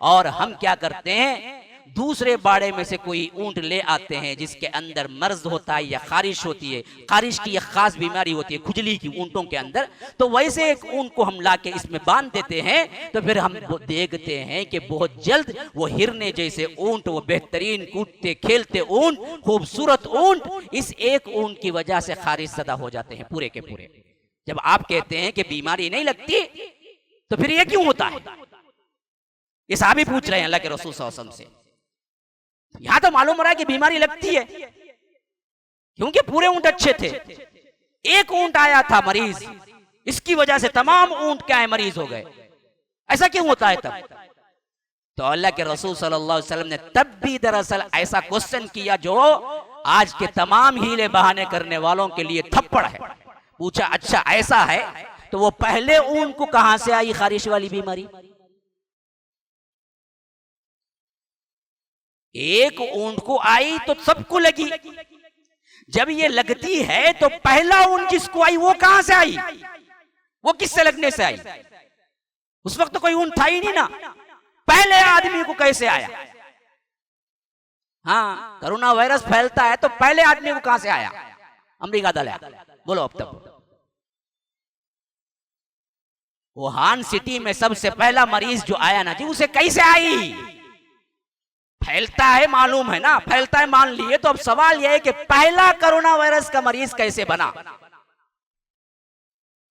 और हम क्या करते हैं, दूसरे बाड़े में से कोई ऊंट ले आते हैं जिसके अंदर मर्ज होता है या खारिश होती है, खारिश की एक खास बीमारी होती है खुजली की ऊंटों के अंदर। तो वैसे एक ऊंट को हम लाके इसमें बांध देते हैं, तो फिर हम देखते हैं कि बहुत जल्द वो हिरने जैसे ऊंट, वो बेहतरीन कूदते खेलते ऊंट, खूबसूरत ऊंट, इस एक ऊंट की वजह से खारिश ज़दा हो जाते हैं पूरे के पूरे। जब आप कहते हैं कि बीमारी नहीं लगती तो फिर ये क्यों होता है? ये साहबी पूछ रहे हैं अल्लाह के रसूल सल्लल्लाहु अलैहि वसल्लम से। यहां तो मालूम हो रहा है कि बीमारी लगती है, क्योंकि पूरे ऊंट अच्छे थे, एक ऊंट आया था मरीज, इसकी वजह से तमाम ऊंट क्या है मरीज हो गए। ऐसा क्यों होता है तब? तो अल्लाह के रसूल सल्लल्लाहु अलैहि वसल्लम ने तब भी दरअसल ऐसा क्वेश्चन किया जो आज के तमाम हीले बहाने करने वालों के लिए थप्पड़ है। पूछा अच्छा ऐसा है तो वो पहले ऊंट को कहां से आई खारिश वाली बीमारी? एक ऊंट को आई तो सबको लगी, जब ये लगती है तो पहला ऊंट जिसको आई वो कहां से आई? वो किससे लगने से आई? उस वक्त तो कोई ऊंट था ही नहीं ना, पहले आदमी को कैसे आया? हाँ, कोरोना वायरस फैलता है तो पहले आदमी को कहां से आया? अमेरिका दल है, बोलो अब तक। वुहान सिटी में सबसे पहला मरीज जो आया ना जी, उसे कैसे आई? फैलता है मालूम है ना, फैलता है मान लिए, तो अब सवाल यह है कि पहला कोरोना वायरस का मरीज कैसे बना?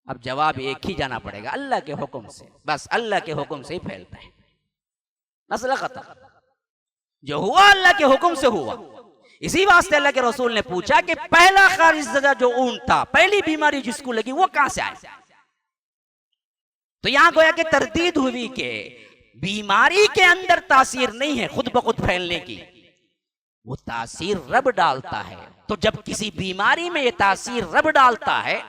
अब जवाब एक ही जाना पड़ेगा, अल्लाह के हुक्म से। बस अल्लाह के हुक्म से ही फैलता है, मसला खत्म। जो हुआ अल्लाह के हुक्म से हुआ। इसी वास्ते अल्लाह के रसूल ने पूछा कि पहला खारिशज़दा जो ऊंट था, पहली बीमारी जिसको लगी वो कहां से आई? तो यहां गोया कि तरदीद हुई कि बीमारी के अंदर तासीर नहीं है खुद ब खुद फैलने की, वो तासीर रब डालता है। तो जब किसी बीमारी में ये तासीर रब डालता है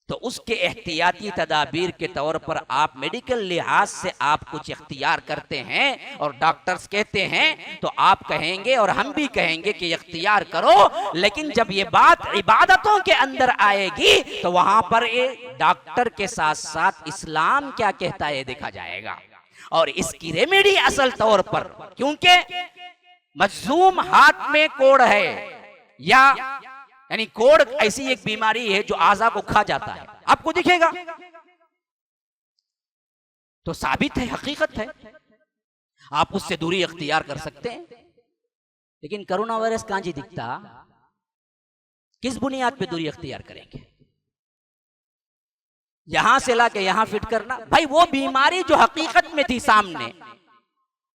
तो उसके एहतियाती तदाबीर के तौर पर आप मेडिकल लिहाज से आप कुछ इख्तियार करते हैं और डॉक्टर्स कहते हैं तो आप कहेंगे और हम भी कहेंगे कि इख्तियार करो, लेकिन जब ये बात इबादतों के अंदर आएगी तो वहां पर ये डॉक्टर के साथ साथ इस्लाम क्या कहता है देखा जाएगा। और इसकी रेमेडी असल तौर पर, क्योंकि मजलूम हाथ में कोड़ है, या यानी कोड़ ऐसी एक बीमारी है जो आज़ा को खा जाता है, आपको दिखेगा तो साबित है, हकीकत है, आप उससे दूरी इख्तियार कर सकते हैं। लेकिन कोरोना वायरस कहां जी दिखता? किस बुनियाद पे दूरी इख्तियार करेंगे? यहां से लाके यहां फिट करना? भाई वो बीमारी जो हकीकत में थी सामने,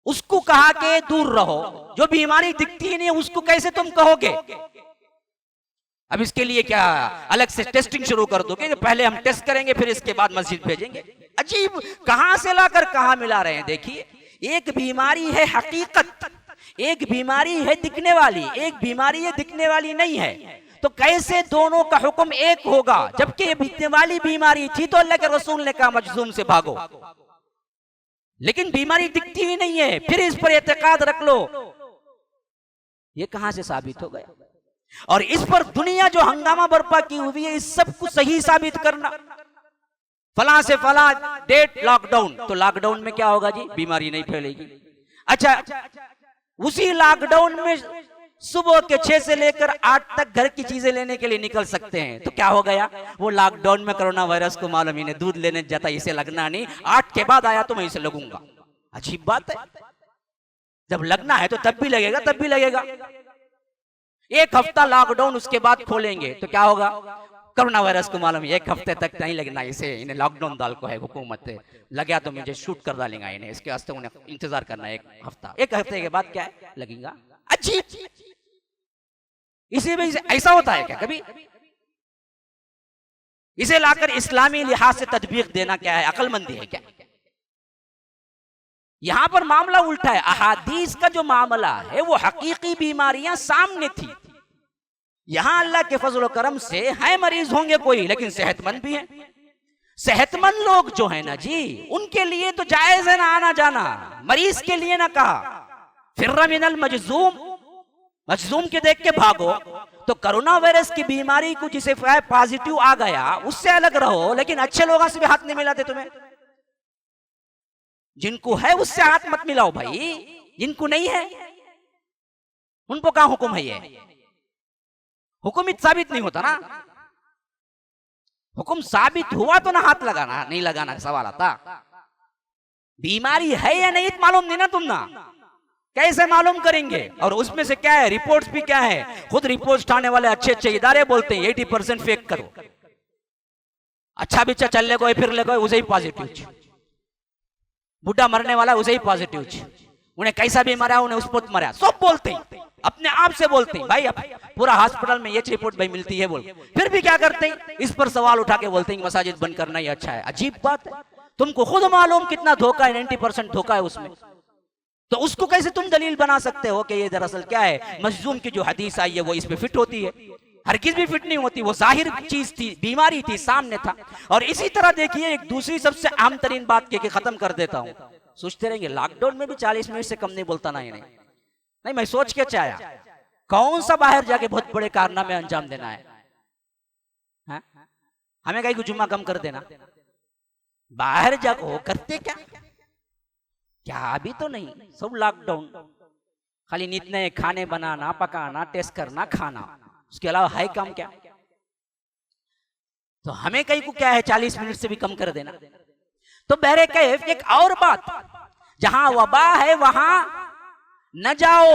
उसको कहा के दूर रहो। जो बीमारी दिखती ही नहीं उसको कैसे तुम कहोगे? अब इसके लिए क्या अलग से टेस्टिंग शुरू कर दोगे कि पहले हम टेस्ट करेंगे फिर इसके बाद मस्जिद भेजेंगे? अजीब, कहां से लाकर कहां मिला रहे हैं। देखिए, एक बीमारी है हकीकत, एक बीमारी है दिखने वाली, एक बीमारी है दिखने वाली नहीं है। तो कैसे दोनों का हुक्म एक होगा? जबकि ये दिखने वाली बीमारी थी तो अल्लाह के रसूल ने कहा मजलूम से भागो, लेकिन बीमारी दिखती ही नहीं है, फिर इस पर एतकाद रख लो। ये कहां से साबित हो गया? और इस पर दुनिया जो हंगामा बर्पा की हुई है, इस सब को सही साबित करना, फला से फला डेट लॉकडाउन, तो लॉकडाउन में क्या होगा जी? बीमारी नहीं फैलेगी। अच्छा, उसी लॉकडाउन में सुबह के 6 से लेकर 8 तक घर की चीजें लेने के लिए निकल सकते हैं, तो क्या हो गया? वो लॉकडाउन में कोरोना वायरस को मालूम ही नहीं, दूध लेने जाता इसे लगना नहीं, 8 के बाद आया तो मैं इसे लगूंगा। अजीब बात है, जब लगना है तो तब भी लगेगा, तब भी लगेगा। एक हफ्ता लॉकडाउन, उसके बाद खोलेंगे तो क्या होगा? कोरोना वायरस को मालूम है 1 हफ्ते तक नहीं लगना, इसे इन्हें लॉकडाउन डाल को है हुकूमत लगा तो मुझे शूट कर डालेंगे इन्हें, इसके वास्ते उन्हें इंतजार करना है 1 हफ्ता। 1 हफ्ते के बाद क्या है? लगेगा। अजीब, इसी में ऐसा होता है क्या कभी? इसे लाकर इस्लामी लिहाज से तदबीक देना क्या है? अक्लमंदी है क्या? यहां पर मामला उल्टा है। अहादीस का जो मामला है वो हकीकी बीमारियां सामने थी, यहां अल्लाह के फजल करम से है मरीज होंगे कोई, लेकिन सेहतमंद भी हैं। सेहतमंद लोग जो है ना जी, उनके लिए तो जायज है ना आना जाना, मरीज के लिए ना कहा। फिर्रा मिनल मजजूम, मजलूम के देख के भागो। तो कोरोना वायरस की बीमारी को जिसे पॉजिटिव आ गया उससे अलग रहो, लेकिन अच्छे लोगों से भी हाथ नहीं मिलाते तुम्हें। जिनको है उससे हाथ मत मिलाओ भाई, जिनको नहीं है उनको कहां हुक्म है? ये हुक्म साबित नहीं होता ना, हुक्म साबित हुआ तो ना हाथ लगाना, नहीं लगाना सवाल आता। बीमारी है या नहीं मालूम नहीं ना तुम ना, कैसे मालूम करेंगे? और उसमें से क्या है? रिपोर्ट्स भी क्या है? खुद रिपोर्ट उठाने वाले अच्छे अच्छे इदारे बोलते हैं 80% फेक करो, अच्छा बिच्छा चलने को फिर ले गए उसे ही पॉजिटिव, बुढ़ा मरने वाला उसे ही पॉजिटिव, उन्हें कैसा भी मरा, उन्हें उस पर मरा, सब बोलते हैं, अपने आप से बोलते हैं भाई, अब पूरा हॉस्पिटल में ये रिपोर्ट भाई मिलती है बोल। फिर भी क्या करते हैं, इस पर सवाल उठा के बोलते हैं कि मसाजिद बंद करना ही अच्छा है। अजीब बात है, तुमको खुद मालूम कितना धोखा है, 90% धोखा है उसमें, तो उसको कैसे तुम दलील बना सकते हो कि ये दरअसल क्या है, मजलूम की जो हदीस आई है वो इस पे फिट होती है? हरगिज़ भी फिट नहीं होती, वो जाहिर चीज थी, बीमारी थी, सामने था। और इसी तरह देखिए एक दूसरी सबसे अहम तरीन बात के खत्म कर देता हूं, सोचते रहेंगे लॉकडाउन में भी 40 मिनट से कम नहीं बोलता ना, ये नहीं मैं सोच के चाया कौन सा बाहर जाके बहुत बड़े कारनामे अंजाम देना है, हमें कहीं को जुम्मा कम कर देना, बाहर जाको करते क्या क्या अभी तो नहीं, सब लॉकडाउन, खाली नित नए खाने बनाना, पकाना, टेस्ट करना, खाना, उसके अलावा है काम क्या? तो हमें कहीं को क्या है 40 मिनट से भी कम कर देना। तो बहरे कैफ एक और बात, जहां वबा है वहां न जाओ,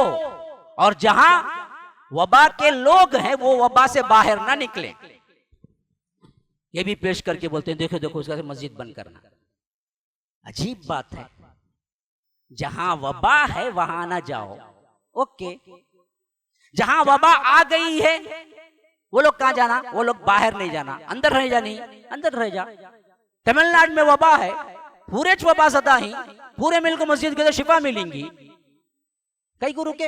और जहां वबा के लोग हैं वो वबा से बाहर ना निकले, ये भी पेश करके बोलते हैं देखो देखो उसका मस्जिद बंद करना। अजीब बात है, जहां वबा है वहां ना जाओ, ओके, जहां वबा आ गई है वो लोग कहां जाना, वो लोग बाहर नहीं जाना, अंदर रह जा, नहीं अंदर रह जा। तमिलनाडु में वबा है, पूरे वबा सदा ही, पूरे मिल को मस्जिद के तो शिफा मिलेंगी, कई को रुके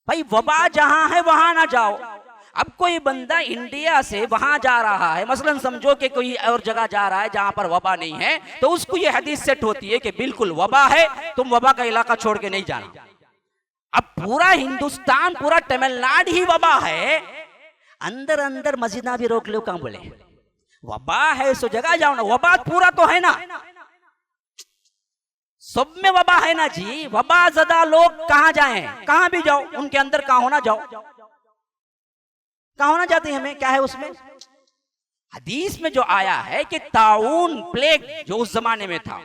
भाई, वबा जहां है वहां ना जाओ। अब कोई बंदा इंडिया से वहां जा रहा है, मसलन समझो कि कोई और जगह जा रहा है जहां पर वबा नहीं है, तो उसको ये हदीस सेट होती है कि बिल्कुल वबा है, तुम वबा का इलाका छोड़ के नहीं जाना। अब पूरा हिंदुस्तान, पूरा तमिलनाडु ही वबा है, अंदर अंदर मस्जिदा भी रोक लो, कहां बोले वबा है सो जगह जाओ ना, वबा पूरा तो है ना, सब में वबा है ना जी, वबा ज़दा लोग कहां जाएं, कहां भी जाओ, उनके अंदर कहां होना जाओ, कहां होना जाते हैं, हमें क्या है उसमें? हदीस में जो आया है कि ताउन प्लेग जो उस जमाने में था,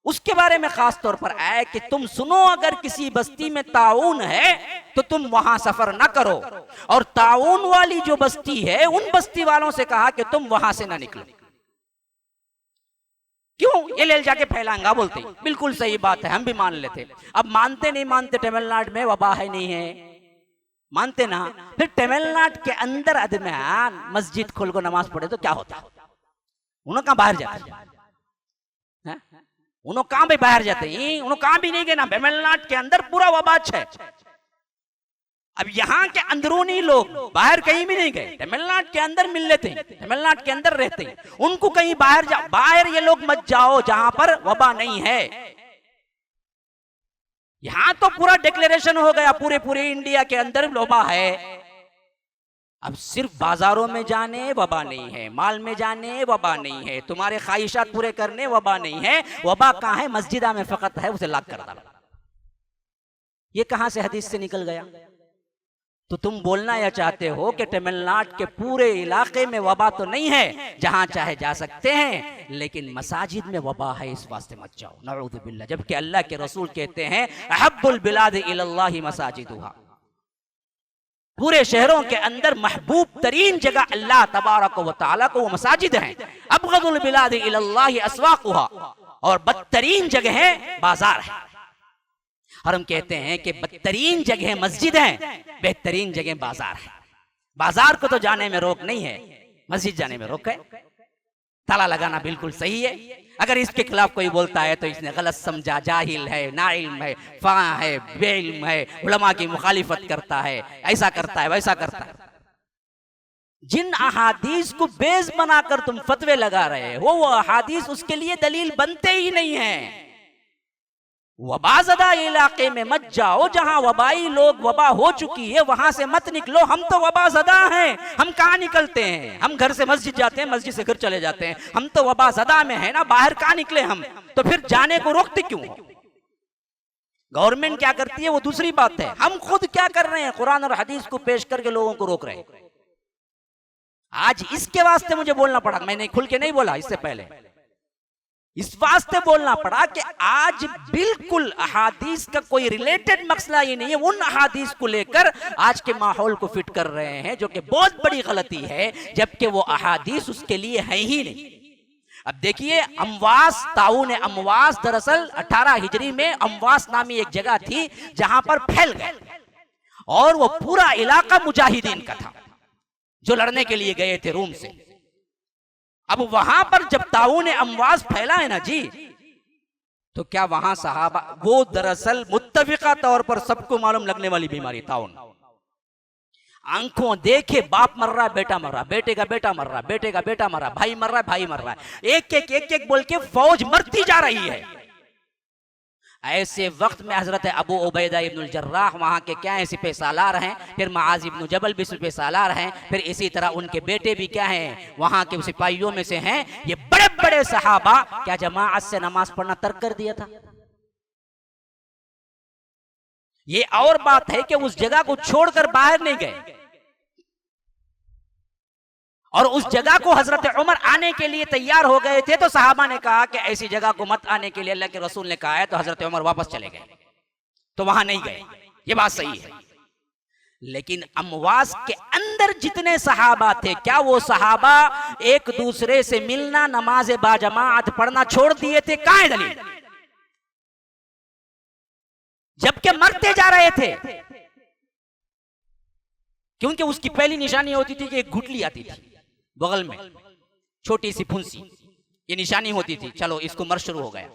उसके बारे में खास तौर पर आया कि तुम सुनो अगर किसी बस्ती में ताउन है तो तुम वहां सफर ना करो, और ताउन वाली जो बस्ती है उन बस्ती वालों से कहा कि तुम वहां से ना निकलो। क्यों? ये ले जाके फैलाएंगा बोलते, बिल्कुल सही बात है, हम भी मान लेते। अब मानते नहीं मानते, तमिलनाडु में वबा है नहीं है, मानते ना, फिर तमिलनाडु के अंदर अदमियान मस्जिद खोल को नमाज पढ़े तो क्या होता, उन्होंने कहां बाहर जाते, उन्होंने कहां भी बाहर जाते हैं, उन्होंने कहां भी नहीं गए ना, तमिलनाडु के अंदर पूरा वबाच है। अब यहाँ के अंदरूनी लोग बाहर कहीं भी नहीं गए, तमिलनाडु के अंदर मिल लेते हैं, तमिलनाडु के अंदर रहते हैं, उनको कहीं बाहर बाहर ये लोग मत जाओ जहां पर वबा नहीं है। यहां तो पूरा डिक्लेरेशन हो गया, पूरे पूरे इंडिया के अंदर वबा है। अब सिर्फ बाजारों में जाने वबा नहीं है, माल में जाने वबा नहीं है, तुम्हारे ख्वाहिशात पूरे करने वबा नहीं है, वबा कहां है? मस्जिदा में फकत है, उसे लाक कर डालो। ये कहां से हदीस से निकल गया? तो तुम बोलना यह चाहते हो कि तमिलनाडु के पूरे इलाके में वबा तो नहीं है, जहां चाहे जा सकते हैं, लेकिन मसाजिद में वबा है, इस वास्ते मत जाओ, नऊज़ु बिल्लाह। जबकि अल्लाह के रसूल कहते हैं अहब्बुल बिलाद इलल्लाहि मसाजिदुहा, पूरे शहरों के अंदर महबूब तरीन जगह अल्लाह तबारक व तआला को वो मसाजिद हैं। अबगदुल बिलाद इलल्लाहि अस्वाकुहा, और बदतरीन जगह है बाजार है। और हम कहते हैं कि बदतरीन जगह मस्जिद है, बेहतरीन जगह बाजार है। बाजार को तो जाने में रोक नहीं है, मस्जिद जाने में रोक है। ताला लगाना बिल्कुल सही है, अगर इसके खिलाफ कोई बोलता है तो इसने गलत समझा, जाहिल है, नाइल्म है, फां है, बेइल्म है, उलमा की मुखालिफत करता है, ऐसा करता है, वैसा करता है। जिन अहादीस को बेस बनाकर तुम फतवे लगा रहे हो, वो अहादीस उसके लिए दलील बनते ही नहीं है। वबाज़दा इलाके में मत जाओ, जहां वबाई लोग, वबा हो चुकी है, वहां से मत निकलो। हम तो वबाज़दा हैं, हम कहां निकलते हैं? हम घर से मस्जिद जाते हैं, मस्जिद से घर चले जाते हैं, हम तो वबाज़दा में है ना, बाहर कहां निकले हम? तो फिर जाने को रोकते क्यों? गवर्नमेंट क्या करती है वो दूसरी बात है, हम खुद क्या कर रहे हैं? कुरान और हदीस को पेश करके लोगों को रोक रहे हैं। आज इसके वास्ते मुझे बोलना पड़ा, मैंने खुल के नहीं बोला इससे पहले, इस वास्ते बोलना पड़ा कि आज बिल्कुल अहादीस का कोई रिलेटेड मसला ही नहीं है। उन अहादीस को लेकर आज के माहौल को फिट कर रहे हैं, जो कि बहुत बड़ी गलती है, जबकि वो अहादीस उसके लिए है ही नहीं। अब देखिए अमवास, ताऊन अमवास दरअसल 18 हिजरी में अमवास नामी एक जगह थी जहां पर फैल गए, और वो पूरा इलाका मुजाहिदीन का था जो लड़ने के लिए गए थे रूम से। अब वहां पर जब ताऊन अमवास फैला है ना जी, तो क्या वहां सहाबा, वो दरअसल मुत्तफिका तौर पर सबको मालूम लगने वाली बीमारी ताऊन, आंखों देखे बाप मर रहा है, बेटा मर रहा है, बेटे का बेटा मर रहा है, बेटे का बेटा मर रहा है, भाई मर रहा है, भाई मर रहा है, एक एक बोल के फौज मरती जा रही है। ऐसे वक्त में हजरत अबू उबैदा इब्नुल जर्राह वहां के क्या है, सिपह सालार हैं, फिर मुआज इब्नु जबल भी सिपह सालार हैं, फिर इसी तरह उनके बेटे भी क्या हैं, वहां के सिपाहियों में से हैं। ये बड़े बड़े सहाबा क्या जमाअत से नमाज पढ़ना तर्क कर दिया था? ये और बात है कि उस जगह को छोड़कर बाहर नहीं गए, और उस जगह को हजरत उमर आने के लिए तैयार हो गए थे, तो सहाबा ने कहा कि ऐसी जगह को मत आने के लिए अल्लाह के रसूल ने कहा है, तो हजरत उमर वापस चले गए, तो वहां नहीं गए। ये बात सही है। लेकिन अमवास के अंदर जितने सहाबा थे, क्या वो सहाबा एक दूसरे से मिलना, नमाज बाजमात पढ़ना छोड़ दिए थे? कहां है दलील? जबकि मरते जा रहे थे, क्योंकि उसकी पहली निशानी होती थी कि एक घुटली आती थी बगल में, छोटी सी फुंसी, ये निशानी होती थी, चलो इसको मर शुरू हो गया।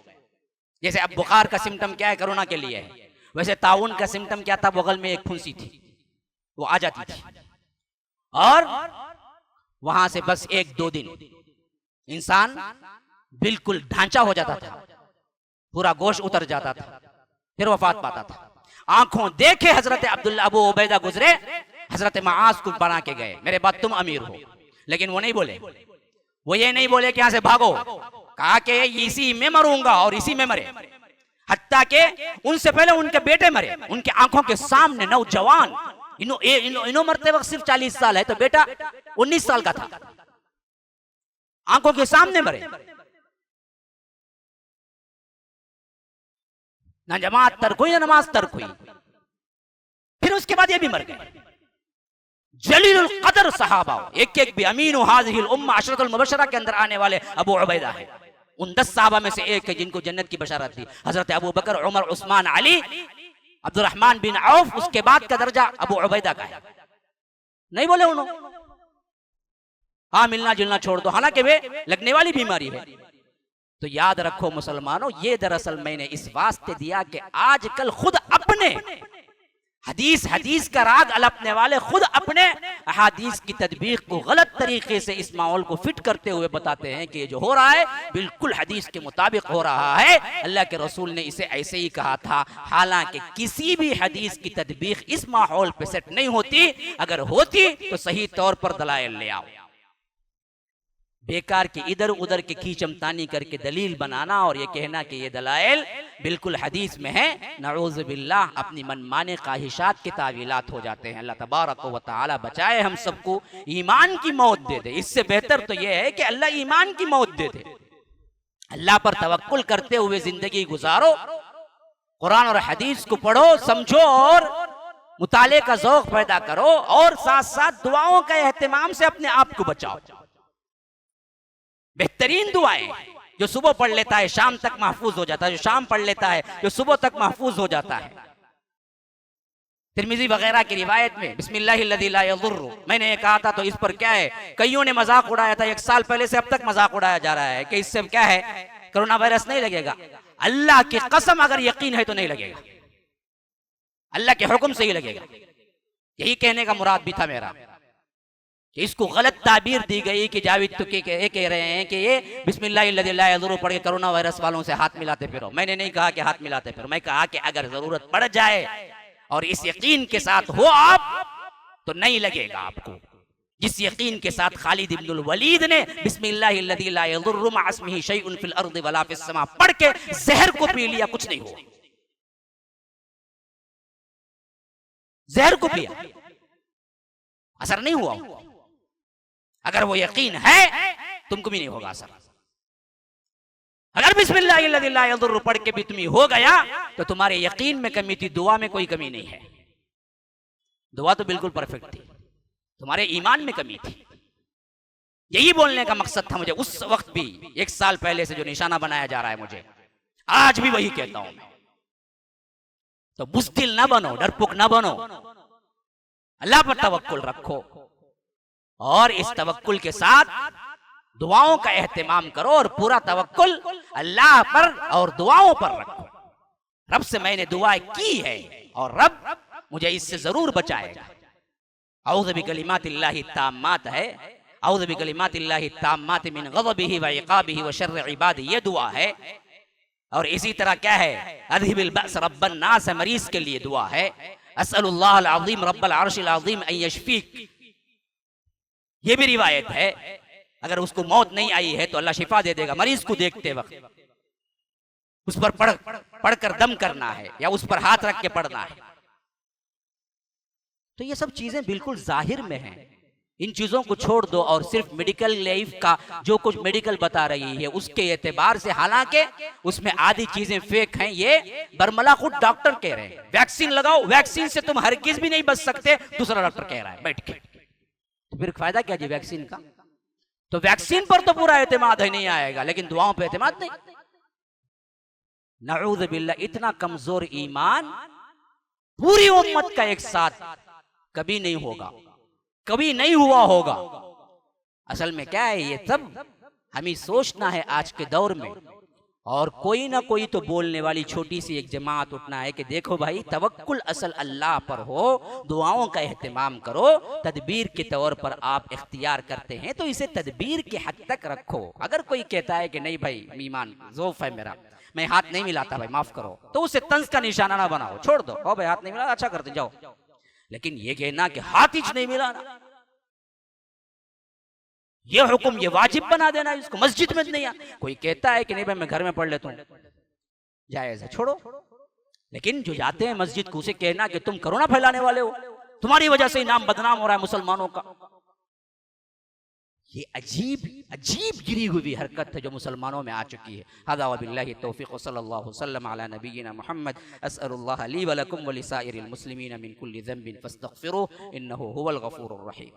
जैसे अब बुखार का सिम्टम क्या है, कोरोना के लिए है, वैसे ताउन का सिम्टम क्या था, बगल में एक फुंसी थी, वो आ जाती थी, और वहां से बस 1-2 दिन इंसान बिल्कुल ढांचा हो जाता था, पूरा गोश्त उतर जाता था, फिर वफात पाता था। आंखों देखे हजरत अब्दुल्ला अबू उबैदा गुजरे, हजरत मुआज को बना के गए, मेरे बाद तुम अमीर हो, लेकिन वो नहीं बोले, वो ये नहीं बोले कि यहां से भागो, कहा कि इसी में मरूंगा, और इसी में मरे। हत्ता के उनसे पहले उनके बेटे मरे, उनके आंखों के सामने, नौजवान, इनो मरते वक्त सिर्फ 40 साल है, तो बेटा 19 साल का था, आंखों के सामने मरे। ना जमात तर्क हुई, ना नमाज तर्क हुई। फिर उसके बाद ये भी मर गए। जलीलुल कदर सहाबा, एक भी अमीनु हाज़िहिल उम्मा अशरतुल मुबशरा के अंदर आने वाले अबू उबैदा है। उन 10 सहाबा में से एक है जिनको जन्नत की बशारत थी। हजरत Abu Bakr, Umar, Usman, Ali, Abdurrahman bin Auf, उसके बाद का दर्जा अबू उबैदा का है। नहीं बोले उन्होंने, हाँ मिलना जुलना छोड़ दो, हालांकि वे लगने वाली बीमारी है। तो याद रखो मुसलमानों, ये दरअसल मैंने इस वास्ते दिया कि आजकल खुद अपने हदीस का राग अलपने वाले खुद अपने अहादीस की तदबीक को गलत तरीके से इस माहौल को फिट करते हुए बताते हैं कि ये जो हो रहा है बिल्कुल हदीस के मुताबिक हो रहा है, अल्लाह के रसूल ने इसे ऐसे ही कहा था। हालांकि किसी भी हदीस की तदबीक इस माहौल पे सेट नहीं होती, अगर होती तो सही तौर पर दलाइल ले आओ। बेकार की इधर उधर की खींचमतानी करके दलील बनाना और ये कहना कि ये दलाइल बिल्कुल हदीस में है, नऊज़ बिल्लाह, अपनी मनमाने ख्वाहिशात के तावीलात हो जाते हैं। अल्लाह तबारक व तआला बचाए हम सबको, ईमान की मौत दे दे। इससे बेहतर तो ये है कि अल्लाह ईमान की मौत दे दे। अल्लाह पर तवक्कुल करते हुए जिंदगी गुजारो, कुरान और हदीस को पढ़ो, समझो और मुताले का ज़ौक़ पैदा करो, और साथ साथ दुआओं का एहतिमाम से अपने आप को बचाओ। बेहतरीन दुआएं, जो सुबह पढ़ लेता है शाम तक महफूज हो जाता है, जो शाम पढ़ लेता है जो सुबह तक महफूज हो जाता है। तिरमिज़ी वगैरह की रिवायत में बिस्मिल्लाहिल्लज़ी ला यज़ुर्रु, मैंने ये कहा था तो इस पर क्या है, कईयों ने मजाक उड़ाया था 1 साल पहले से अब तक मजाक उड़ाया जा रहा है कि इससे क्या है, कोरोना वायरस नहीं लगेगा। अल्लाह की कसम अगर यकीन है तो नहीं लगेगा, अल्लाह के हुक्म से ही लगेगा। यही कहने का मुराद भी था मेरा। इसको गलत ताबीर दी गई कि जावेद तो कह रहे हैं कि ये बिस्मिल्लाहिल्लज़ी ला यज़ुर्रु पढ़ के कोरोना वायरस वालों से हाथ मिलाते फिरो। मैंने नहीं कहा कि हाथ मिलाते फिरो, मैं कहा कि अगर जरूरत पड़ जाए और इस यकीन के साथ हो आप, तो नहीं लगेगा आपको। जिस यकीन के साथ खालिद इब्नुल वलीद ने बिस्मिल्लाहिल्लज़ी ला यज़ुर्रु मअ इस्मिही शैउन फिल अर्दि वला फिस समा पढ़ के जहर को पी लिया, कुछ नहीं हुआ। जहर को पिया, असर नहीं हुआ। अगर वो यकीन है तुमको भी नहीं होगा असर। अगर बिस्मिल्लाहिल्लज़ी ला यज़ुर्रु पढ़ के भी तुम्हें हो गया तो तुम्हारे यकीन में कमी थी, दुआ में कोई कमी नहीं है। दुआ तो बिल्कुल परफेक्ट थी, तुम्हारे ईमान में कमी थी। यही बोलने का मकसद था मुझे उस वक्त भी, 1 साल पहले से जो निशाना बनाया जा रहा है मुझे, आज भी वही कहता हूं मैं। तो बुज़दिल ना बनो, डरपोक ना बनो, अल्लाह पर तवक्कुल रखो और इस तवक्कुल के साथ दुआओं का एहतिमाम करो और पूरा तवक्कुल अल्लाह पर और दुआओं पर रखो। रब से मैंने दुआएं की है और रब मुझे इससे जरूर बचाएगा। औज़ु बिकलिमातिल्लाहि ताम्मात है, औज़ु बिकलिमातिल्लाहि ताम्मात मिन ग़ज़बिही व इक़ाबिही व शर्रि इबादिही, ये दुआ है। और इसी तरह क्या है, अज़हिबिल बअस रब्बन नास, मरीज के लिए दुआ है। अस्अलुल्लाहल अज़ीम रब्बल अर्शिल अज़ीम अन यशफीक, ये भी रिवायत है। अगर उसको मौत नहीं आई है तो अल्लाह शिफा दे देगा। मरीज को देखते वक्त उस पर पढ़कर दम करना है या उस पर हाथ रख के पढ़ना है। तो ये सब चीजें बिल्कुल जाहिर में हैं। इन चीजों को छोड़ दो और सिर्फ मेडिकल लाइफ का जो कुछ मेडिकल बता रही है उसके एतबार से, हालांकि उसमें आधी चीजें फेक हैं, ये बरमला खुद डॉक्टर कह रहे हैं। वैक्सीन लगाओ, वैक्सीन से तुम हरगिज भी नहीं बच सकते, दूसरा डॉक्टर कह रहा है बैठ के। तो फिर फायदा क्या जी वैक्सीन का? तो वैक्सीन पर तो पूरा एतमाद है, नहीं आएगा, लेकिन दुआओं पे एतमाद नहीं। नऊज़ बिल्लाह, इतना कमजोर ईमान पूरी उम्मत का एक साथ कभी नहीं होगा, कभी नहीं हुआ होगा। असल में क्या है, ये सब हमें सोचना है आज के दौर में। और कोई ना कोई तो बोलने वाली छोटी सी एक जमात उठना है कि देखो भाई, तवक्कुल असल अल्लाह पर हो, दुआओं का एहतिमाम करो, तदबीर के तौर पर आप इख्तियार करते हैं तो इसे तदबीर के हद तक रखो। अगर कोई कहता है कि नहीं भाई ईमान ज़ौफ़ है मेरा, मैं हाथ नहीं मिलाता भाई माफ करो, तो उसे तंज का निशाना ना बनाओ, छोड़ दो। ओ भाई हाथ नहीं मिला, अच्छा करते जाओ। लेकिन ये कहना कि हाथ ही नहीं मिलाना, ये हुक्म, ये वाजिब बना देना इसको, मस्जिद में नहीं आना। कोई कहता है कि नहीं भाई मैं घर में पढ़ लेता हूँ, जायज़ है, छोड़ो। लेकिन जो जाते हैं मस्जिद को, उसे कहना कि तुम कोरोना फैलाने वाले हो, तुम्हारी वजह से नाम बदनाम हो रहा है मुसलमानों का। ये अजीब अजीब गिरी हुई हरकत है जो मुसलमानों में आ चुकी है। हज़ा वबिल्लाहि तौफीक़ व सल्लल्लाहु वसल्लम अला नबिय्यिना मुहम्मद। अस्अलुल्लाह ली व लकुम व लिसाइरिल मुस्लिमीन मिन कुल्लि ज़ंबिन फस्तग़फिरूह इन्नहु हुवल गफूरुर रहीम।